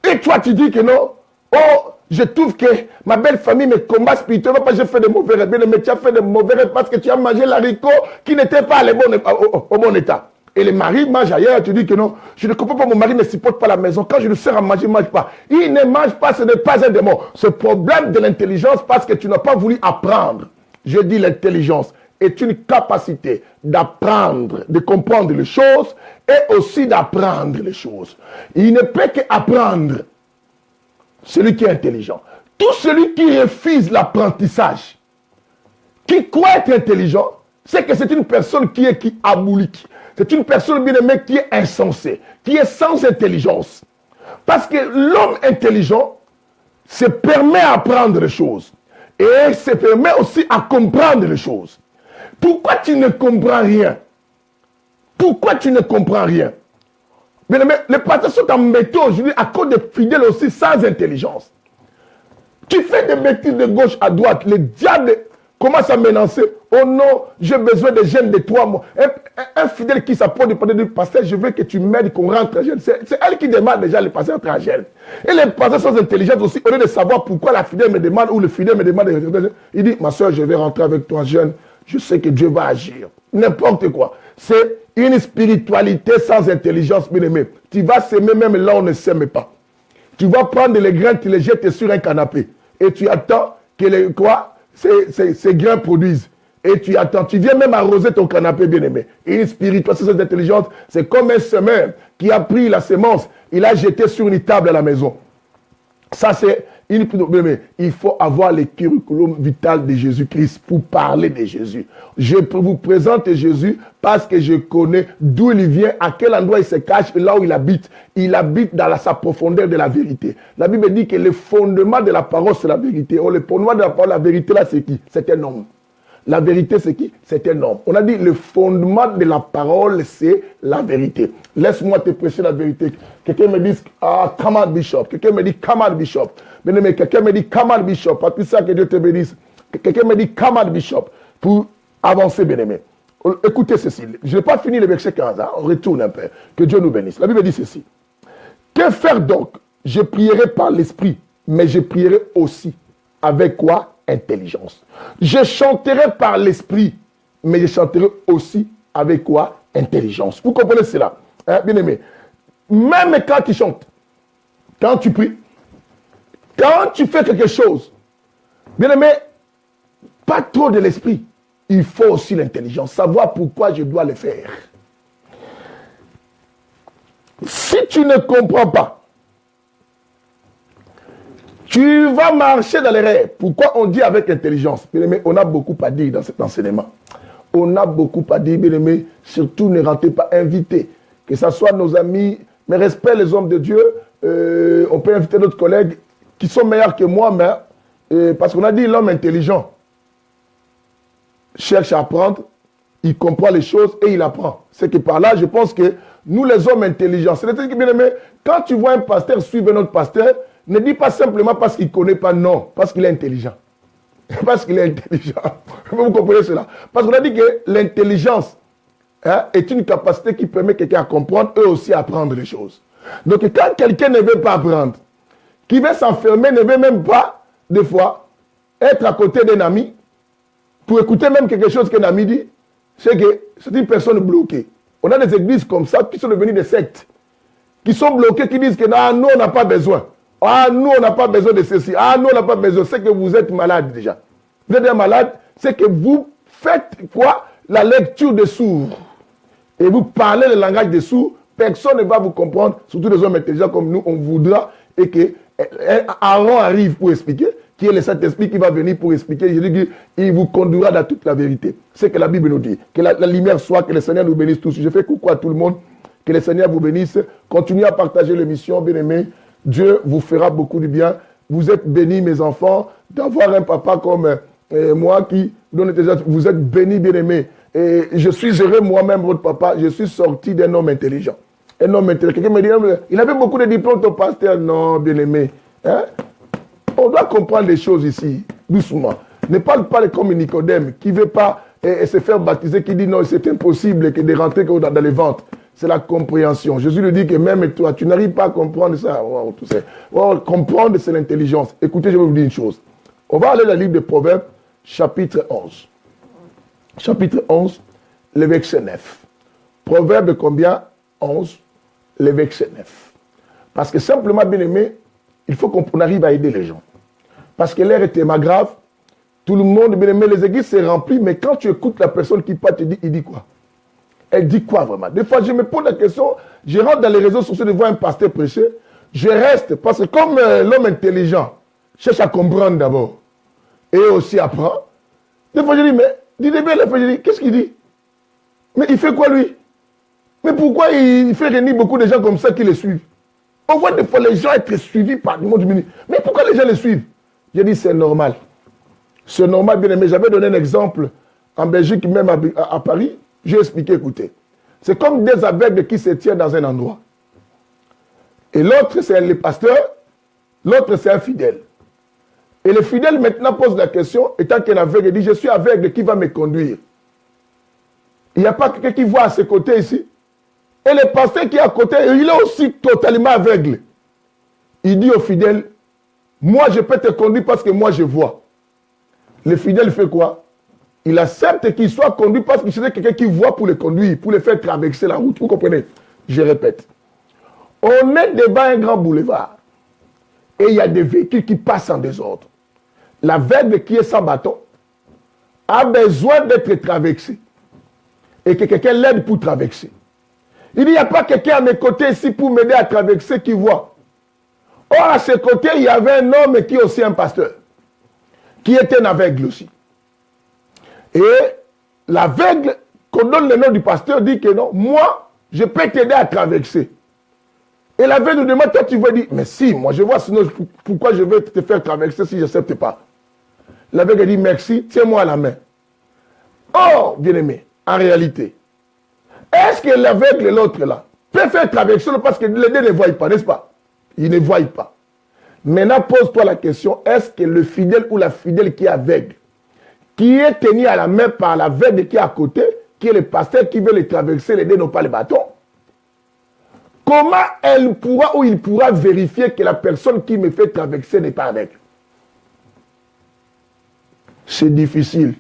Et toi tu dis que non. Oh, je trouve que ma belle famille me combat spirituellement parce que j'ai fait de mauvais rêves. Mais tu as fait de mauvais rêves parce que tu as mangé l'haricot qui n'était pas au bon état. Et le mari mange ailleurs, tu dis que non, je ne comprends pas, mon mari ne supporte pas la maison. Quand je le sers à manger, il ne mange pas. Il ne mange pas, ce n'est pas un démon. Ce problème de l'intelligence parce que tu n'as pas voulu apprendre. Je dis l'intelligence est une capacité d'apprendre, de comprendre les choses et aussi d'apprendre les choses. Il ne peut qu'apprendre. Celui qui est intelligent. Tout celui qui refuse l'apprentissage, qui croit être intelligent, c'est que c'est une personne qui est aboulique. C'est une personne bien aimée qui est insensée, qui est sans intelligence. Parce que l'homme intelligent se permet à apprendre les choses. Et se permet aussi à comprendre les choses. Pourquoi tu ne comprends rien? Pourquoi tu ne comprends rien? Bien aimé, les pasteurs sont embêtés aujourd'hui à cause des fidèles aussi sans intelligence. Tu fais des bêtises de gauche à droite, le diable commence à menacer. Oh non, j'ai besoin de jeunes de toi. Moi. Un fidèle qui s'approche du pasteur, je veux que tu m'aides, qu'on rentre à jeune. C'est elle qui demande déjà le pasteur à jeune. Et les pasteurs sont intelligents aussi, au lieu de savoir pourquoi la fidèle me demande ou le fidèle me demande. Il dit, ma soeur, je vais rentrer avec toi jeune. Je sais que Dieu va agir. N'importe quoi. C'est une spiritualité sans intelligence, bien aimé. Tu vas s'aimer même là où on ne s'aime pas. Tu vas prendre les grains, tu les jettes sur un canapé. Et tu attends que ces grains produisent. et tu attends. Tu viens même arroser ton canapé, bien-aimé. Et une spiritualité intelligente, c'est comme un semeur qui a pris la semence, il a jeté sur une table à la maison. Ça, c'est une... Il faut avoir le curriculum vital de Jésus-Christ pour parler de Jésus. Je vous présente Jésus parce que je connais d'où il vient, à quel endroit il se cache et là où il habite. Il habite dans sa profondeur de la vérité. La Bible dit que le fondement de la parole, c'est la vérité. Oh, le fondement de la parole, la vérité, là, c'est qui? C'est un homme. La vérité, c'est qui? C'est un homme. On a dit le fondement de la parole, c'est la vérité. Laisse-moi te prêcher la vérité. Quelqu'un me dit, ah, come on, Bishop. Quelqu'un me dit, come on, Bishop. Mais quelqu'un me dit, come on, Bishop. Pas tout ça que Dieu te bénisse. Quelqu'un me dit, come on, Bishop. Pour avancer, bien-aimé. Écoutez ceci. Je n'ai pas fini le verset 15. Hein? On retourne un peu. Que Dieu nous bénisse. La Bible dit ceci. Que faire donc? Je prierai par l'esprit, mais je prierai aussi. Avec quoi? Intelligence. Je chanterai par l'esprit, mais je chanterai aussi avec quoi? Intelligence. Vous comprenez cela? Hein, bien aimé. Même quand tu chantes, quand tu pries, quand tu fais quelque chose, bien aimé, pas trop de l'esprit. Il faut aussi l'intelligence. Savoir pourquoi je dois le faire. Si tu ne comprends pas, tu vas marcher dans les rêves. Pourquoi on dit avec intelligence? Bien aimé, on a beaucoup à dire dans cet enseignement. On a beaucoup à dire, bien aimé. Surtout, ne rentrez pas invités. Que ce soit nos amis, mais respect les hommes de Dieu. On peut inviter d'autres collègues qui sont meilleurs que moi, mais parce qu'on a dit l'homme intelligent cherche à apprendre, il comprend les choses et il apprend. C'est que par là, je pense que nous, les hommes intelligents, c'est-à-dire que, bien aimé, quand tu vois un pasteur suivre un autre pasteur, ne dis pas simplement parce qu'il ne connaît pas, non, parce qu'il est intelligent. Parce qu'il est intelligent. Vous comprenez cela? Parce qu'on a dit que l'intelligence est une capacité qui permet quelqu'un à comprendre, eux aussi à apprendre les choses. Donc quand quelqu'un ne veut pas apprendre, qui veut s'enfermer, ne veut même pas, des fois, être à côté d'un ami, pour écouter même quelque chose qu'un ami dit, c'est que c'est une personne bloquée. On a des églises comme ça qui sont devenues des sectes, qui sont bloquées, qui disent que non, nous on n'a pas besoin. Ah, nous, on n'a pas besoin de ceci. Ah, nous, on n'a pas besoin. C'est que vous êtes malade déjà. Vous êtes un malade, c'est que vous faites quoi? La lecture des sourds. Et vous parlez le langage des sourds. Personne ne va vous comprendre, surtout les hommes intelligents comme nous, on voudra. Et que Aaron arrive pour expliquer, qui est le Saint-Esprit qui va venir pour expliquer. Je dis qu'il vous conduira dans toute la vérité. C'est que la Bible nous dit. Que la lumière soit, que le Seigneur nous bénisse tous. Je fais coucou à tout le monde. Que le Seigneur vous bénisse. Continuez à partager l'émission, bien aimés. Dieu vous fera beaucoup de bien. Vous êtes bénis, mes enfants, d'avoir un papa comme moi qui donne des autres. Vous êtes bénis, bien-aimés. Et je suis heureux, moi-même, votre papa. Je suis sorti d'un homme intelligent. Un homme intelligent. Quelqu'un me dit, il avait beaucoup de diplômes, ton pasteur. Non, bien-aimé. Hein? On doit comprendre les choses ici, doucement. Ne parle pas comme Nicodème, qui ne veut pas se faire baptiser, qui dit non, c'est impossible de rentrer dans les ventres. C'est la compréhension. Jésus lui dit que même toi, tu n'arrives pas à comprendre ça. Wow, tout ça. Wow, comprendre, c'est l'intelligence. Écoutez, je vais vous dire une chose. On va aller dans le livre de Proverbes, chapitre 11. Chapitre 11, le verset 9. Proverbe combien? 11, le verset 9. Parce que simplement, bien aimé, il faut qu'on arrive à aider les gens. Parce que l'air est tellement grave. Tout le monde, bien aimé, les églises se remplissent, mais quand tu écoutes la personne qui parle, il dit quoi? Elle dit quoi vraiment? Des fois, je me pose la question, je rentre dans les réseaux sociaux de voir un pasteur prêcher, je reste, parce que comme l'homme intelligent cherche à comprendre d'abord, et aussi apprend, des fois je dis, mais, je dis, qu'est-ce qu'il dit? Mais il fait quoi lui? Mais pourquoi il fait réunir beaucoup de gens comme ça qui le suivent? On voit des fois les gens être suivis par le monde du ministère. Mais pourquoi les gens les suivent? J'ai dit, c'est normal. C'est normal, bien aimé. J'avais donné un exemple en Belgique, même à Paris. J'ai expliqué, écoutez. C'est comme des aveugles qui se tiennent dans un endroit. Et l'autre, c'est le pasteur. L'autre, c'est un fidèle. Et le fidèle, maintenant, pose la question, étant qu'un aveugle, il dit, je suis aveugle, qui va me conduire? Il n'y a pas quelqu'un qui voit à ses côtés ici. Et le pasteur qui est à côté, il est aussi totalement aveugle. Il dit au fidèle, moi, je peux te conduire parce que moi, je vois. Le fidèle fait quoi? Il accepte qu'il soit conduit parce qu'il cherche quelqu'un qui voit pour le conduire, pour le faire traverser la route. Vous comprenez? Je répète. On est devant un grand boulevard. Et il y a des véhicules qui passent en désordre. L'aveugle qui est sans bâton a besoin d'être traversé et que quelqu'un l'aide pour traverser. Il dit, il n'y a pas quelqu'un à mes côtés ici pour m'aider à traverser qui voit. Or, à ses côtés, il y avait un homme qui est aussi un pasteur, qui était un aveugle aussi. Et l'aveugle, qu'on donne le nom du pasteur, dit que non, moi, je peux t'aider à traverser. Et l'aveugle nous demande, toi tu veux dire, mais si, moi je vois, sinon pourquoi je vais te faire traverser si je n'accepte pas. L'aveugle dit, merci, tiens-moi la main. Oh, bien-aimé, en réalité, est-ce que l'aveugle et l'autre là peut faire traverser parce que les deux ne voient pas, n'est-ce pas? Ils ne voient pas. Maintenant, pose-toi la question, est-ce que le fidèle ou la fidèle qui est aveugle, qui est tenu à la main par l'aveugle qui est à côté, qui est le pasteur qui veut les traverser, les deux n'ont pas le bâton? Comment elle pourra ou il pourra vérifier que la personne qui me fait traverser n'est pas aveugle? C'est difficile.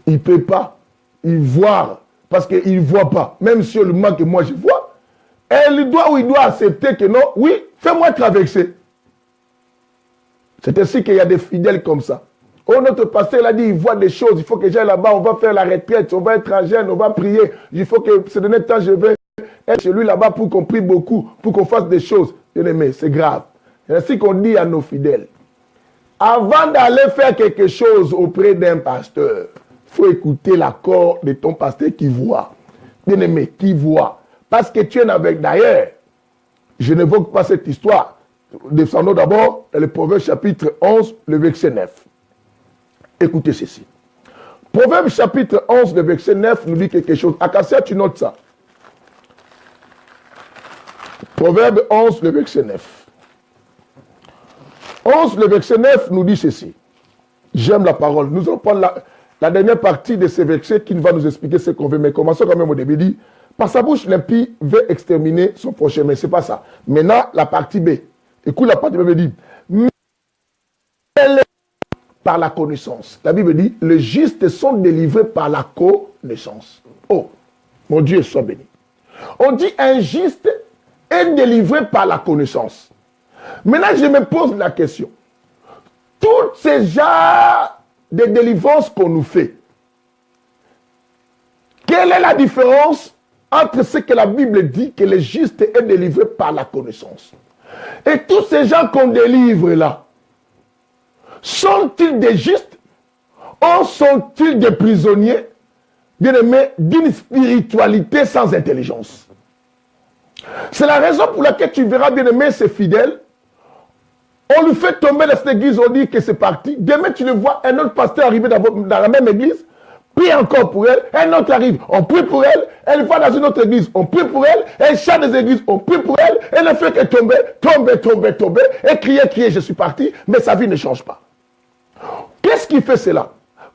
Il ne peut pas. Il voit. Parce qu'il ne voit pas. Même si le moment que moi je vois, elle doit ou il doit accepter que non, oui, fais-moi traverser. C'est ainsi qu'il y a des fidèles comme ça. Oh, notre pasteur, il a dit, il voit des choses, il faut que j'aille là-bas, on va faire la retraite, on va être en jeûne, on va prier. Il faut que ce dernier temps, je vais être chez lui là-bas pour qu'on prie beaucoup, pour qu'on fasse des choses. Bien aimé, c'est grave. C'est ainsi qu'on dit à nos fidèles. Avant d'aller faire quelque chose auprès d'un pasteur, il faut écouter l'accord de ton pasteur qui voit. Bien aimé, qui voit. Parce que tu es avec d'ailleurs. Je n'évoque pas cette histoire. Descendons d'abord dans le Proverbe chapitre 11, le verset 9. Écoutez ceci. Proverbe chapitre 11, le verset 9 nous dit quelque chose. Acacia, tu notes ça. Proverbe 11, le verset 9. 11, le verset 9 nous dit ceci. J'aime la parole. Nous allons prendre la dernière partie de ce verset qui va nous expliquer ce qu'on veut. Mais commençons quand même au début. Dit, par sa bouche, l'impie veut exterminer son prochain. Mais ce n'est pas ça. Maintenant, la partie B. Écoute, la partie B dit, mais par la connaissance. La Bible dit, les justes sont délivrés par la connaissance. Oh, mon Dieu, sois béni. On dit, un juste est délivré par la connaissance. Maintenant, je me pose la question. Tous ces genres de délivrance qu'on nous fait, quelle est la différence entre ce que la Bible dit que le juste est délivré par la connaissance? Et tous ces gens qu'on délivre là, sont-ils des justes ou sont-ils des prisonniers, bien aimés, d'une spiritualité sans intelligence? C'est la raison pour laquelle tu verras, bien aimé, ces fidèles. On lui fait tomber dans cette église, on dit que c'est parti. Demain, tu le vois, un autre pasteur arriver dans la même église, prie encore pour elle, un autre arrive, on prie pour elle, elle va dans une autre église, on prie pour elle, elle chante des églises, on prie pour elle, elle ne fait que tomber, et crier, je suis parti, mais sa vie ne change pas. Qu'est-ce qui fait cela?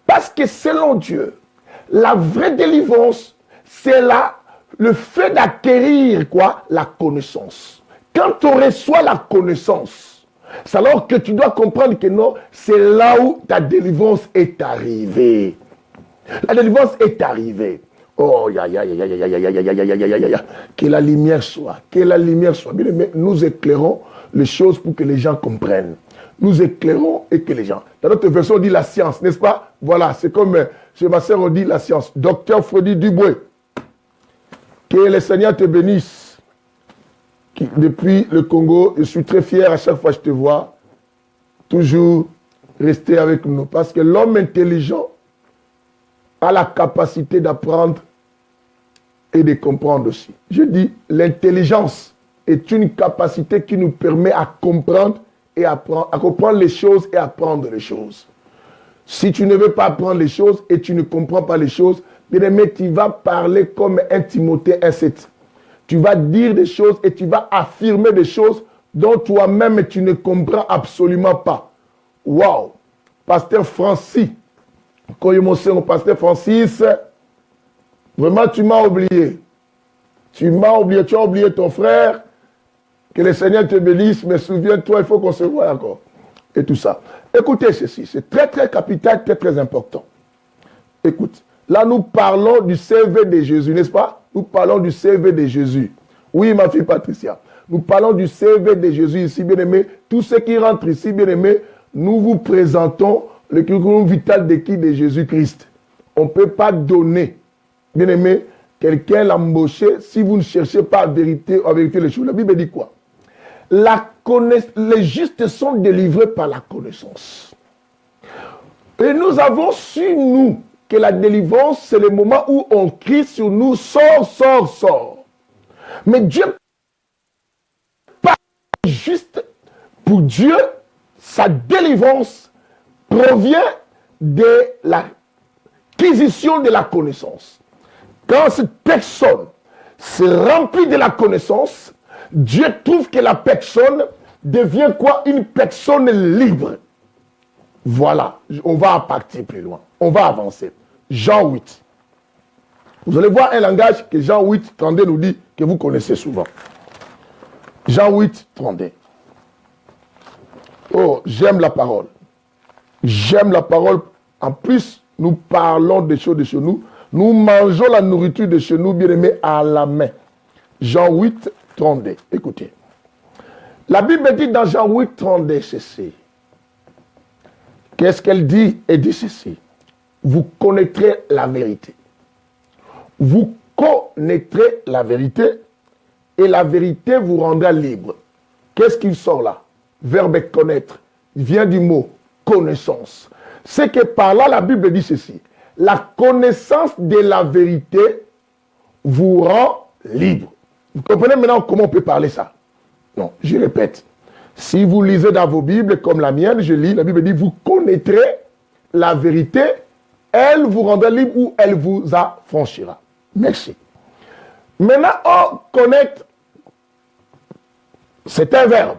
Parce que selon Dieu, la vraie délivrance, c'est là le fait d'acquérir quoi? La connaissance. Quand on reçoit la connaissance, c'est alors que tu dois comprendre que non, c'est là où ta délivrance est arrivée. La délivrance est arrivée. Oh, que la lumière soit, que la lumière soit. Bien aimé, nous éclairons les choses pour que les gens comprennent. Nous éclairons et que les gens. Dans notre version, on dit la science, n'est-ce pas? Voilà, c'est comme chez ma sœur, on dit la science. Docteur Freddy Dubois. Que le Seigneur te bénisse. Depuis le Congo, je suis très fier à chaque fois que je te vois. Toujours rester avec nous. Parce que l'homme intelligent a la capacité d'apprendre et de comprendre aussi. Je dis, l'intelligence est une capacité qui nous permet à comprendre et à comprendre les choses et apprendre les choses. Si tu ne veux pas apprendre les choses et tu ne comprends pas les choses, bien aimé, tu vas parler comme un Timothée 1,7. Tu vas dire des choses et tu vas affirmer des choses dont toi-même tu ne comprends absolument pas. Waouh! Pasteur Francis, Pasteur Francis, vraiment tu m'as oublié. Tu as oublié ton frère. Que le Seigneur te bénisse, mais souviens-toi, il faut qu'on se voie encore. Et tout ça. Écoutez ceci, c'est très très capital, très très important. Écoute, là nous parlons du CV de Jésus, n'est-ce pas? Nous parlons du CV de Jésus. Oui, ma fille Patricia. Nous parlons du CV de Jésus ici, bien-aimé. Tous ceux qui rentrent ici, bien-aimé, nous vous présentons le curriculum vital de qui? De Jésus-Christ. on ne peut pas donner. Bien aimé, quelqu'un l'a embauché si vous ne cherchez pas à vérité les choses. La Bible dit quoi? Les justes sont délivrés par la connaissance. Et nous avons su, nous, que la délivrance, c'est le moment où on crie sur nous, sors, sors, sors. Mais Dieu, pas juste pour Dieu, sa délivrance provient de l'acquisition de la connaissance. Quand cette personne se remplit de la connaissance, Dieu trouve que la personne devient quoi? Une personne libre. Voilà, on va partir plus loin. On va avancer. Jean 8. Vous allez voir un langage que Jean 8, 32 nous dit que vous connaissez souvent. Jean 8, 32. Oh, j'aime la parole. J'aime la parole. En plus, nous parlons des choses de chez nous. Nous mangeons la nourriture de chez nous, bien aimés, à la main. Jean 8, 32. Écoutez. La Bible dit dans Jean 8, 32 ceci. Qu'est-ce qu'elle dit? Elle dit ceci. Vous connaîtrez la vérité. Vous connaîtrez la vérité et la vérité vous rendra libre. Qu'est-ce qu'il sort là? Verbe connaître. Il vient du mot connaissance. C'est que par là, la Bible dit ceci. La connaissance de la vérité vous rend libre. Vous comprenez maintenant comment on peut parler ça? Non, je répète. Si vous lisez dans vos Bibles, comme la mienne, je lis, la Bible dit, vous connaîtrez la vérité, elle vous rendra libre ou elle vous affranchira. Merci. Maintenant, connaître, c'est un verbe.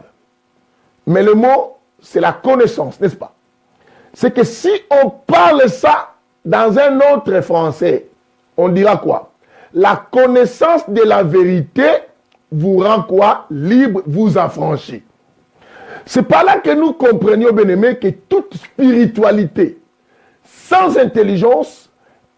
Mais le mot, c'est la connaissance, n'est-ce pas? C'est que si on parle ça dans un autre français, on dira quoi? La connaissance de la vérité vous rend quoi? Libre, vous affranchit. C'est par là que nous comprenions, bien-aimés, que toute spiritualité sans intelligence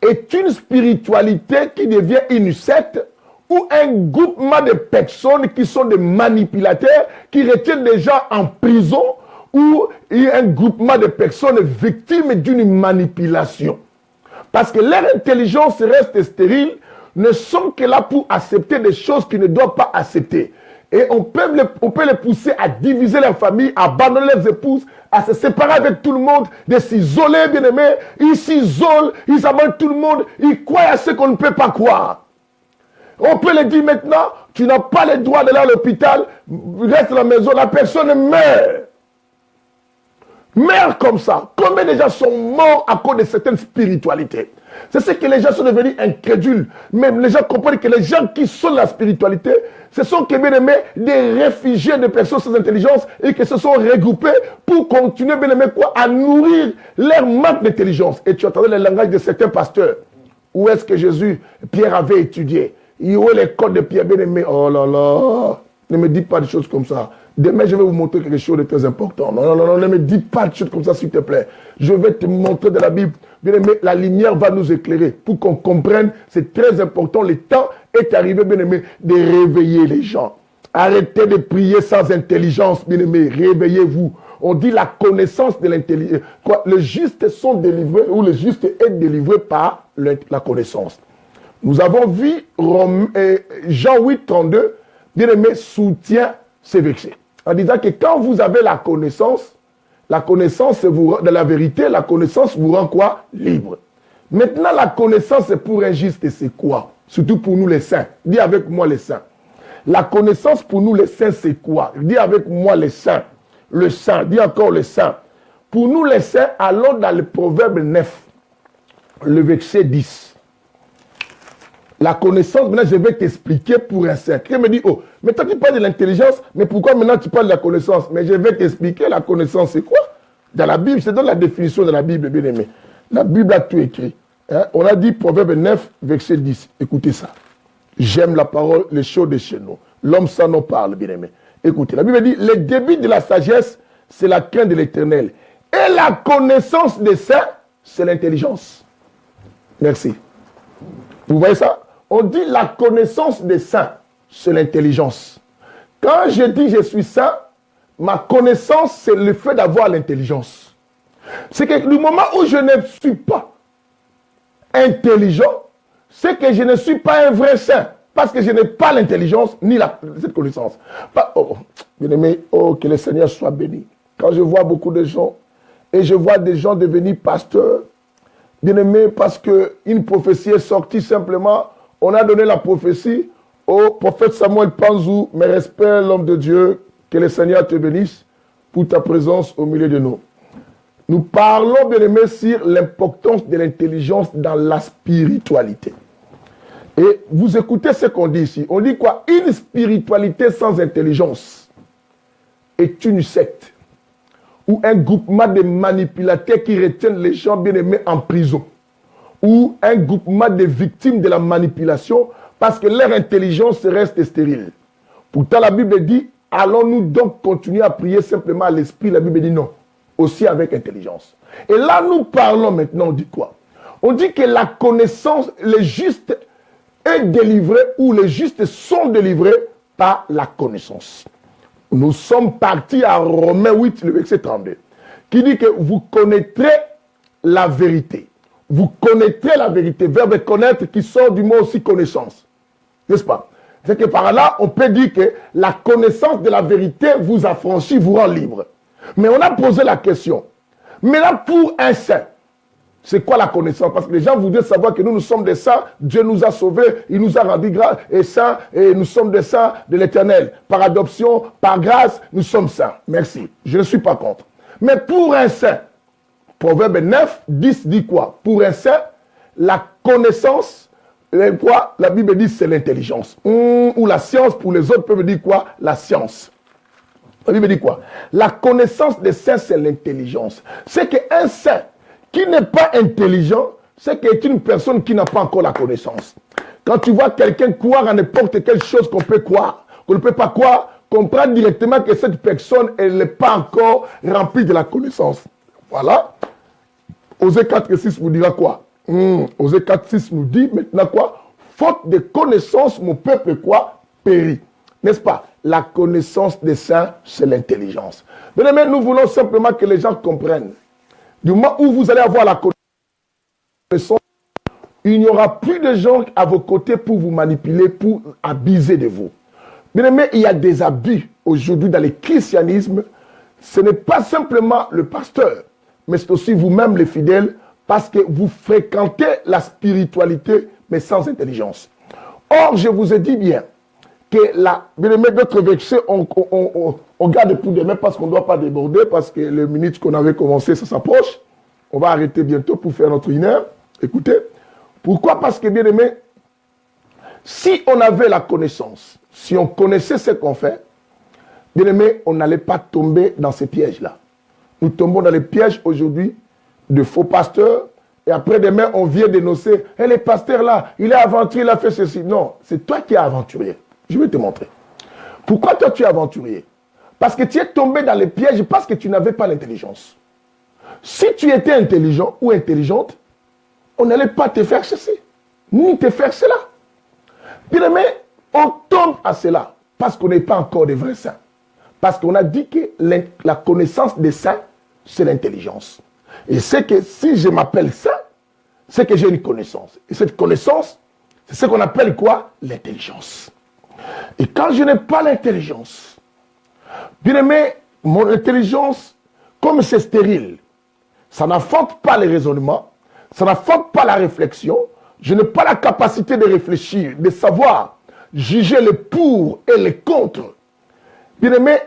est une spiritualité qui devient une secte ou un groupement de personnes qui sont des manipulateurs, qui retiennent des gens en prison ou un groupement de personnes victimes d'une manipulation. Parce que leur intelligence reste stérile, ne sont que là pour accepter des choses qu'ils ne doivent pas accepter. Et on peut les pousser à diviser leur famille, à abandonner leurs épouses, à se séparer avec tout le monde, de s'isoler, bien aimés. Ils s'isolent, ils abandonnent tout le monde, ils croient à ce qu'on ne peut pas croire. On peut les dire maintenant, tu n'as pas le droit d'aller à l'hôpital, reste à la maison, la personne meurt. Meurt comme ça. Combien de gens sont morts à cause de certaines spiritualités? C'est ce que les gens sont devenus incrédules. Même les gens comprennent que les gens qui sont la spiritualité, ce sont que bien aimés des réfugiés de personnes sans intelligence et qui se sont regroupés pour continuer bien aimé quoi à nourrir leur manque d'intelligence. Et tu entendais le langage de certains pasteurs. Où est-ce que Pierre avait étudié? Où est l'école de Pierre bien aimé? Oh là là, ne me dis pas des choses comme ça. Demain, je vais vous montrer quelque chose de très important. Non, non, non, ne me dis pas de choses comme ça, s'il te plaît. Je vais te montrer de la Bible. Bien aimé, la lumière va nous éclairer pour qu'on comprenne. C'est très important. Le temps est arrivé, bien aimé, de réveiller les gens. Arrêtez de prier sans intelligence, bien aimé. Réveillez-vous. On dit la connaissance de l'intelligence. Les justes sont délivrés, ou le juste est délivré par la connaissance. Nous avons vu Jean 8, 32, bien aimé, soutient ces versets. En disant que quand vous avez la connaissance de la vérité, la connaissance vous rend quoi? Libre. Maintenant, la connaissance pour un juste, c'est quoi? Surtout pour nous les saints. Dis avec moi les saints. La connaissance pour nous les saints, c'est quoi? Dis avec moi les saints. Le saint, dis encore le saint. Pour nous les saints, allons dans le Proverbe 9, le verset 10. La connaissance, maintenant je vais t'expliquer pour un saint. Quelqu'un me dit, oh, mais toi tu parles de l'intelligence, mais pourquoi maintenant tu parles de la connaissance? Mais je vais t'expliquer la connaissance, c'est quoi? Dans la Bible, je te donne la définition de la Bible, bien aimé. La Bible a tout écrit. Hein? On a dit Proverbe 9, verset 10. Écoutez ça. J'aime la parole, les choses de chez nous. L'homme sans nous parle, bien aimé. Écoutez, la Bible dit, le début de la sagesse, c'est la crainte de l'Éternel. Et la connaissance des saints, c'est l'intelligence. Merci. Vous voyez ça? On dit la connaissance des saints, c'est l'intelligence. Quand je dis je suis saint, ma connaissance, c'est le fait d'avoir l'intelligence. C'est que du moment où je ne suis pas intelligent, c'est que je ne suis pas un vrai saint. Parce que je n'ai pas l'intelligence ni cette connaissance. Bien-aimé, que le Seigneur soit béni. Quand je vois beaucoup de gens, et je vois des gens devenir pasteurs, bien-aimé, parce qu'une prophétie est sortie simplement, on a donné la prophétie au prophète Samuel Panzou, mes respects, l'homme de Dieu, que le Seigneur te bénisse pour ta présence au milieu de nous. Nous parlons, bien-aimé, sur l'importance de l'intelligence dans la spiritualité. Et vous écoutez ce qu'on dit ici. On dit quoi? Une spiritualité sans intelligence est une secte ou un groupement de manipulateurs qui retiennent les gens bien-aimés en prison, ou un groupement de victimes de la manipulation parce que leur intelligence reste stérile. Pourtant, la Bible dit, allons-nous donc continuer à prier simplement à l'esprit? La Bible dit non, aussi avec intelligence. Et là, nous parlons maintenant, on dit quoi? On dit que la connaissance, le juste est délivré, ou les justes sont délivrés par la connaissance. Nous sommes partis à Romains 8, le verset 32, qui dit que vous connaîtrez la vérité. Vous connaîtrez la vérité. Verbe connaître qui sort du mot aussi connaissance. N'est-ce pas? C'est que par là, on peut dire que la connaissance de la vérité vous affranchit, vous rend libre. Mais on a posé la question. Mais là, pour un saint, c'est quoi la connaissance? Parce que les gens voudraient savoir que nous sommes des saints, Dieu nous a sauvés, il nous a rendus et saints, et nous sommes des saints de l'Éternel. Par adoption, par grâce, nous sommes saints. Merci, je ne suis pas contre. Mais pour un saint, Proverbe 9, 10 dit quoi? Pour un saint, la connaissance, quoi? La Bible dit c'est l'intelligence. Ou la science, pour les autres peuvent dire quoi? La science. La Bible dit quoi? La connaissance des saints, c'est l'intelligence. C'est qu'un saint qui n'est pas intelligent, c'est qu'il est une personne qui n'a pas encore la connaissance. Quand tu vois quelqu'un croire en n'importe quelle chose qu'on peut croire, qu'on ne peut pas croire, comprends directement que cette personne, elle n'est pas encore remplie de la connaissance. Voilà. Osée 4 et 6 vous dira quoi? Osée 4 6 nous dit maintenant quoi? Faute de connaissance, mon peuple quoi? Périt. N'est-ce pas? La connaissance des saints, c'est l'intelligence. Mais nous voulons simplement que les gens comprennent. Du moment où vous allez avoir la connaissance, il n'y aura plus de gens à vos côtés pour vous manipuler, pour abuser de vous. Mais il y a des abus aujourd'hui dans le christianisme. Ce n'est pas simplement le pasteur, mais c'est aussi vous-même les fidèles, parce que vous fréquentez la spiritualité, mais sans intelligence. Or, je vous ai dit bien que d'autres versets, on garde pour demain parce qu'on ne doit pas déborder, parce que les minutes qu'on avait commencé, ça s'approche. On va arrêter bientôt pour faire notre 1 heure. Écoutez. Pourquoi? Parce que, bien aimé, si on avait la connaissance, si on connaissait ce qu'on fait, bien aimé, on n'allait pas tomber dans ces pièges-là. Nous tombons dans les pièges aujourd'hui de faux pasteurs, et après demain, on vient dénoncer, hey, les pasteurs là, il est aventurier, il a fait ceci. Non, c'est toi qui es aventurier. Je vais te montrer. Pourquoi toi tu es aventurier? Parce que tu es tombé dans les pièges parce que tu n'avais pas l'intelligence. Si tu étais intelligent ou intelligente, on n'allait pas te faire ceci, ni te faire cela. Puis mais on tombe à cela parce qu'on n'est pas encore des vrais saints. Parce qu'on a dit que la connaissance des saints, c'est l'intelligence. Et c'est que si je m'appelle saint, c'est que j'ai une connaissance. Et cette connaissance, c'est ce qu'on appelle quoi? L'intelligence. Et quand je n'ai pas l'intelligence, bien aimé, mon intelligence, comme c'est stérile, ça n'affecte pas les raisonnements, ça n'affecte pas la réflexion, je n'ai pas la capacité de réfléchir, de savoir juger les pour et les contre. Bien aimé,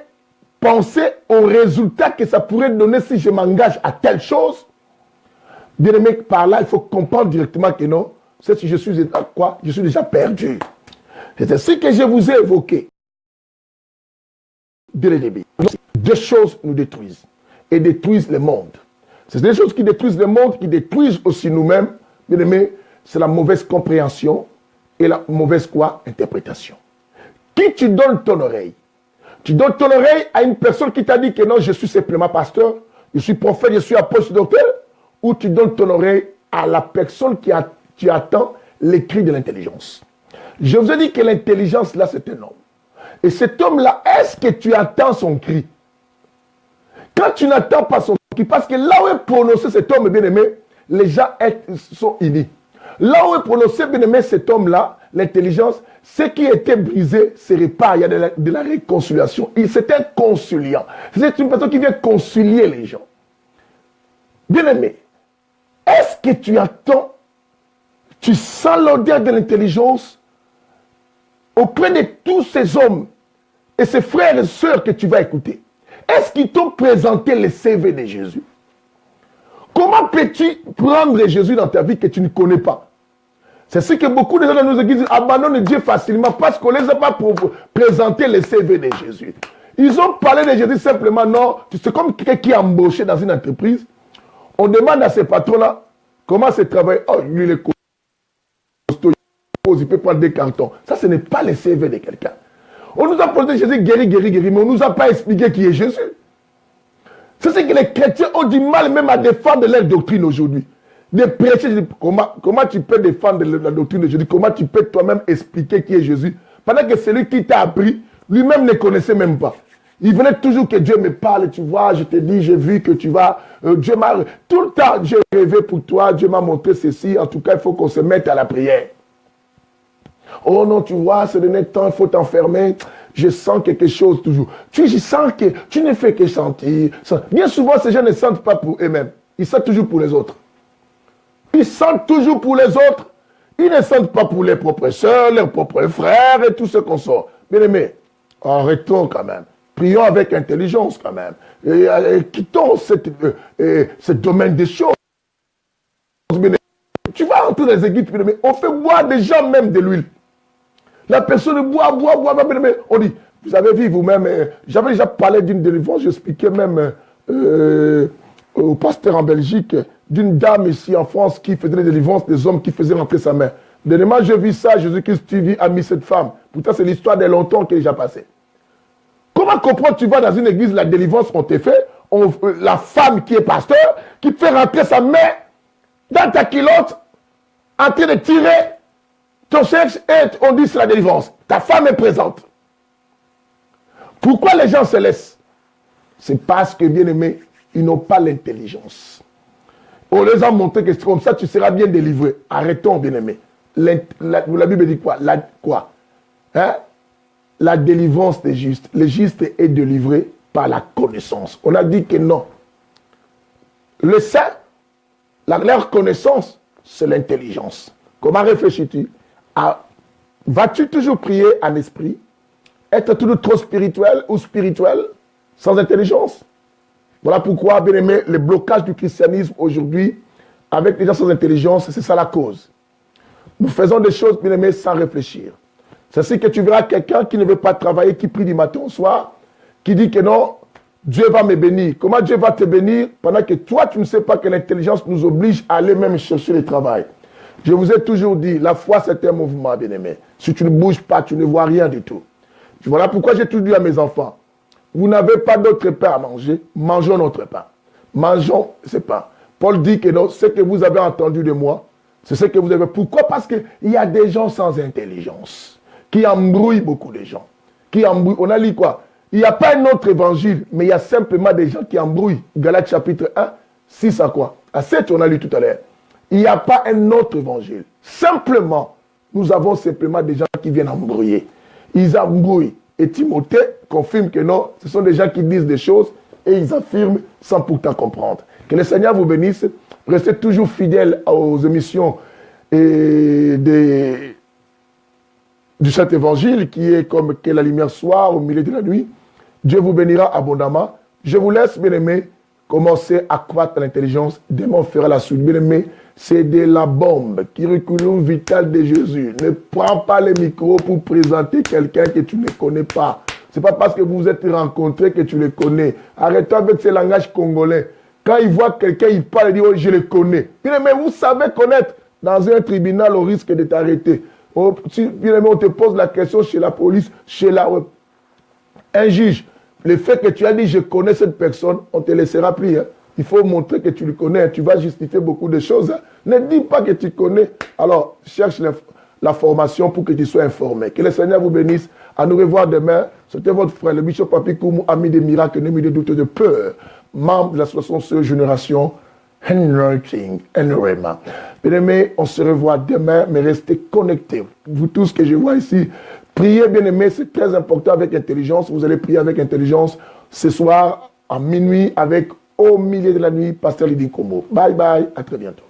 penser au résultat que ça pourrait donner si je m'engage à telle chose. Bien aimé, par là, il faut comprendre directement que non, c'est si je suis quoi? Je suis déjà perdu. C'est ainsi que je vous ai évoqué. Dès le début. Deux choses nous détruisent et détruisent le monde. C'est des choses qui détruisent le monde, qui détruisent aussi nous-mêmes. Bien aimé, c'est la mauvaise compréhension et la mauvaise quoi? Interprétation. Qui tu donnes ton oreille? Tu donnes ton oreille à une personne qui t'a dit que non, je suis simplement pasteur, je suis prophète, je suis apôtre, docteur, ou tu donnes ton oreille à la personne qui attend les cris de l'intelligence. Je vous ai dit que l'intelligence, là, c'est un homme. Et cet homme-là, est-ce que tu attends son cri? Quand tu n'attends pas son cri, parce que là où est prononcé cet homme bien-aimé, les gens sont unis. Là où est prononcé, bien aimé, cet homme-là, l'intelligence, ce qui était brisé se répare. Il y a de la réconciliation. C'est un conciliant. C'est une personne qui vient concilier les gens. Bien aimé, est-ce que tu attends, tu sens l'odeur de l'intelligence auprès de tous ces hommes et ces frères et sœurs que tu vas écouter? Est-ce qu'ils t'ont présenté le CV de Jésus? Comment peux-tu prendre Jésus dans ta vie que tu ne connais pas? C'est ce que beaucoup de gens dans nos églises abandonnent Dieu facilement parce qu'on ne les a pas présenté le CV de Jésus. Ils ont parlé de Jésus simplement, non. C'est comme quelqu'un qui est embauché dans une entreprise. On demande à ces patrons-là comment c'est travailler. Oh, lui, il est costaud, il peut prendre des cartons. Ça, ce n'est pas le CV de quelqu'un. On nous a posé Jésus guéri, mais on ne nous a pas expliqué qui est Jésus. C'est ce que les chrétiens ont du mal même à défendre leur doctrine aujourd'hui. De prêcher, comment tu peux défendre la doctrine de Jésus? Comment tu peux toi-même expliquer qui est Jésus? Pendant que celui qui t'a appris, lui-même ne connaissait même pas. Il venait toujours que Dieu me parle, tu vois, je te dis, j'ai vu que tu vas, Dieu m'a, tout le temps, j'ai rêvé pour toi, Dieu m'a montré ceci, en tout cas, il faut qu'on se mette à la prière. Oh non, tu vois, ce dernier temps, il faut t'enfermer, je sens quelque chose toujours. Je sens que tu ne fais que sentir. Bien souvent, ces gens ne sentent pas pour eux-mêmes, ils sentent toujours pour les autres. Ils sentent toujours pour les autres. Ils ne sentent pas pour les propres sœurs, leurs propres frères et tout ce qu'on sort. Bien aimé, arrêtons quand même. Prions avec intelligence quand même. Et quittons ce domaine des choses. Tu vas entrer dans les églises, bien aimé, on fait boire des gens même de l'huile. La personne boit, bien aimé. On dit, vous avez vu vous-même, j'avais déjà parlé d'une délivrance, j'expliquais même au pasteur en Belgique, d'une dame ici en France qui faisait des délivrances des hommes qui faisaient rentrer sa mère. Dernièrement, j'ai vu ça, Jésus-Christ TV a mis cette femme. Pourtant, c'est l'histoire de longtemps qui est déjà passée. Comment comprendre, tu vas dans une église, la délivrance on te fait, la femme qui est pasteur, qui fait rentrer sa mère dans ta culotte, en train de tirer ton sexe, et on dit c'est la délivrance. Ta femme est présente. Pourquoi les gens se laissent? C'est parce que, bien aimé, ils n'ont pas l'intelligence. On les a montré que c'est comme ça, tu seras bien délivré. Arrêtons, bien-aimé. La Bible dit quoi? La délivrance des justes. Le juste est délivré par la connaissance. On a dit que non. Le saint, leur connaissance, c'est l'intelligence. Comment réfléchis-tu? Vas-tu toujours prier en esprit? Être toujours trop spirituel ou spirituel sans intelligence? Voilà pourquoi, bien aimé, le blocage du christianisme aujourd'hui, avec les gens sans intelligence, c'est ça la cause. Nous faisons des choses, bien aimé, sans réfléchir. C'est ce que tu verras quelqu'un qui ne veut pas travailler, qui prie du matin au soir, qui dit que non, Dieu va me bénir. Comment Dieu va te bénir pendant que toi, tu ne sais pas que l'intelligence nous oblige à aller même chercher le travail? Je vous ai toujours dit, la foi, c'est un mouvement, bien aimé. Si tu ne bouges pas, tu ne vois rien du tout. Voilà pourquoi j'ai toujours dit à mes enfants, vous n'avez pas d'autre pain à manger, mangeons notre pain. Mangeons ce pain. Paul dit que non, ce que vous avez entendu de moi, c'est ce que vous avez. Pourquoi? Parce qu'il y a des gens sans intelligence, qui embrouillent beaucoup de gens. Qui embrouillent. On a lu quoi? Il n'y a pas un autre évangile, mais il y a simplement des gens qui embrouillent. Galates chapitre 1, 6 à quoi? À 7, on a lu tout à l'heure. Il n'y a pas un autre évangile. Simplement, nous avons simplement des gens qui viennent embrouiller. Ils embrouillent. Et Timothée confirme que non, ce sont des gens qui disent des choses et ils affirment sans pourtant comprendre. Que le Seigneur vous bénisse. Restez toujours fidèles aux émissions du Saint-Évangile qui est comme que la lumière soit au milieu de la nuit. Dieu vous bénira abondamment. Je vous laisse, bien aimé, commencer à croître l'intelligence. Demain, on fera la suite. Bien aimé, c'est de la bombe, curriculum vital de Jésus. Ne prends pas le micro pour présenter quelqu'un que tu ne connais pas. Ce n'est pas parce que vous vous êtes rencontrés que tu le connais. Arrêtons avec ce langage congolais. Quand il voit quelqu'un, il parle et dit oh, je le connais. Bien aimé, vous savez connaître. Dans un tribunal, au risque de t'arrêter. Bien aimé, on te pose la question chez la police, chez un juge. Le fait que tu as dit je connais cette personne, on ne te laissera plus. Hein. Il faut montrer que tu le connais. Tu vas justifier beaucoup de choses. Hein. Ne dis pas que tu connais. Alors, cherche la formation pour que tu sois informé. Que le Seigneur vous bénisse. À nous revoir demain. C'était votre frère, le bishop Papi Koumou, ami des miracles, ennemi de doute de peur, membre de l'association Génération. anointing énormément. Bien-aimés, on se revoit demain, mais restez connectés. Vous tous que je vois ici, priez, bien-aimés, c'est très important avec intelligence. Vous allez prier avec intelligence ce soir à minuit avec Au milieu de la nuit, Pasteur Lydie Komo. Bye bye, à très bientôt.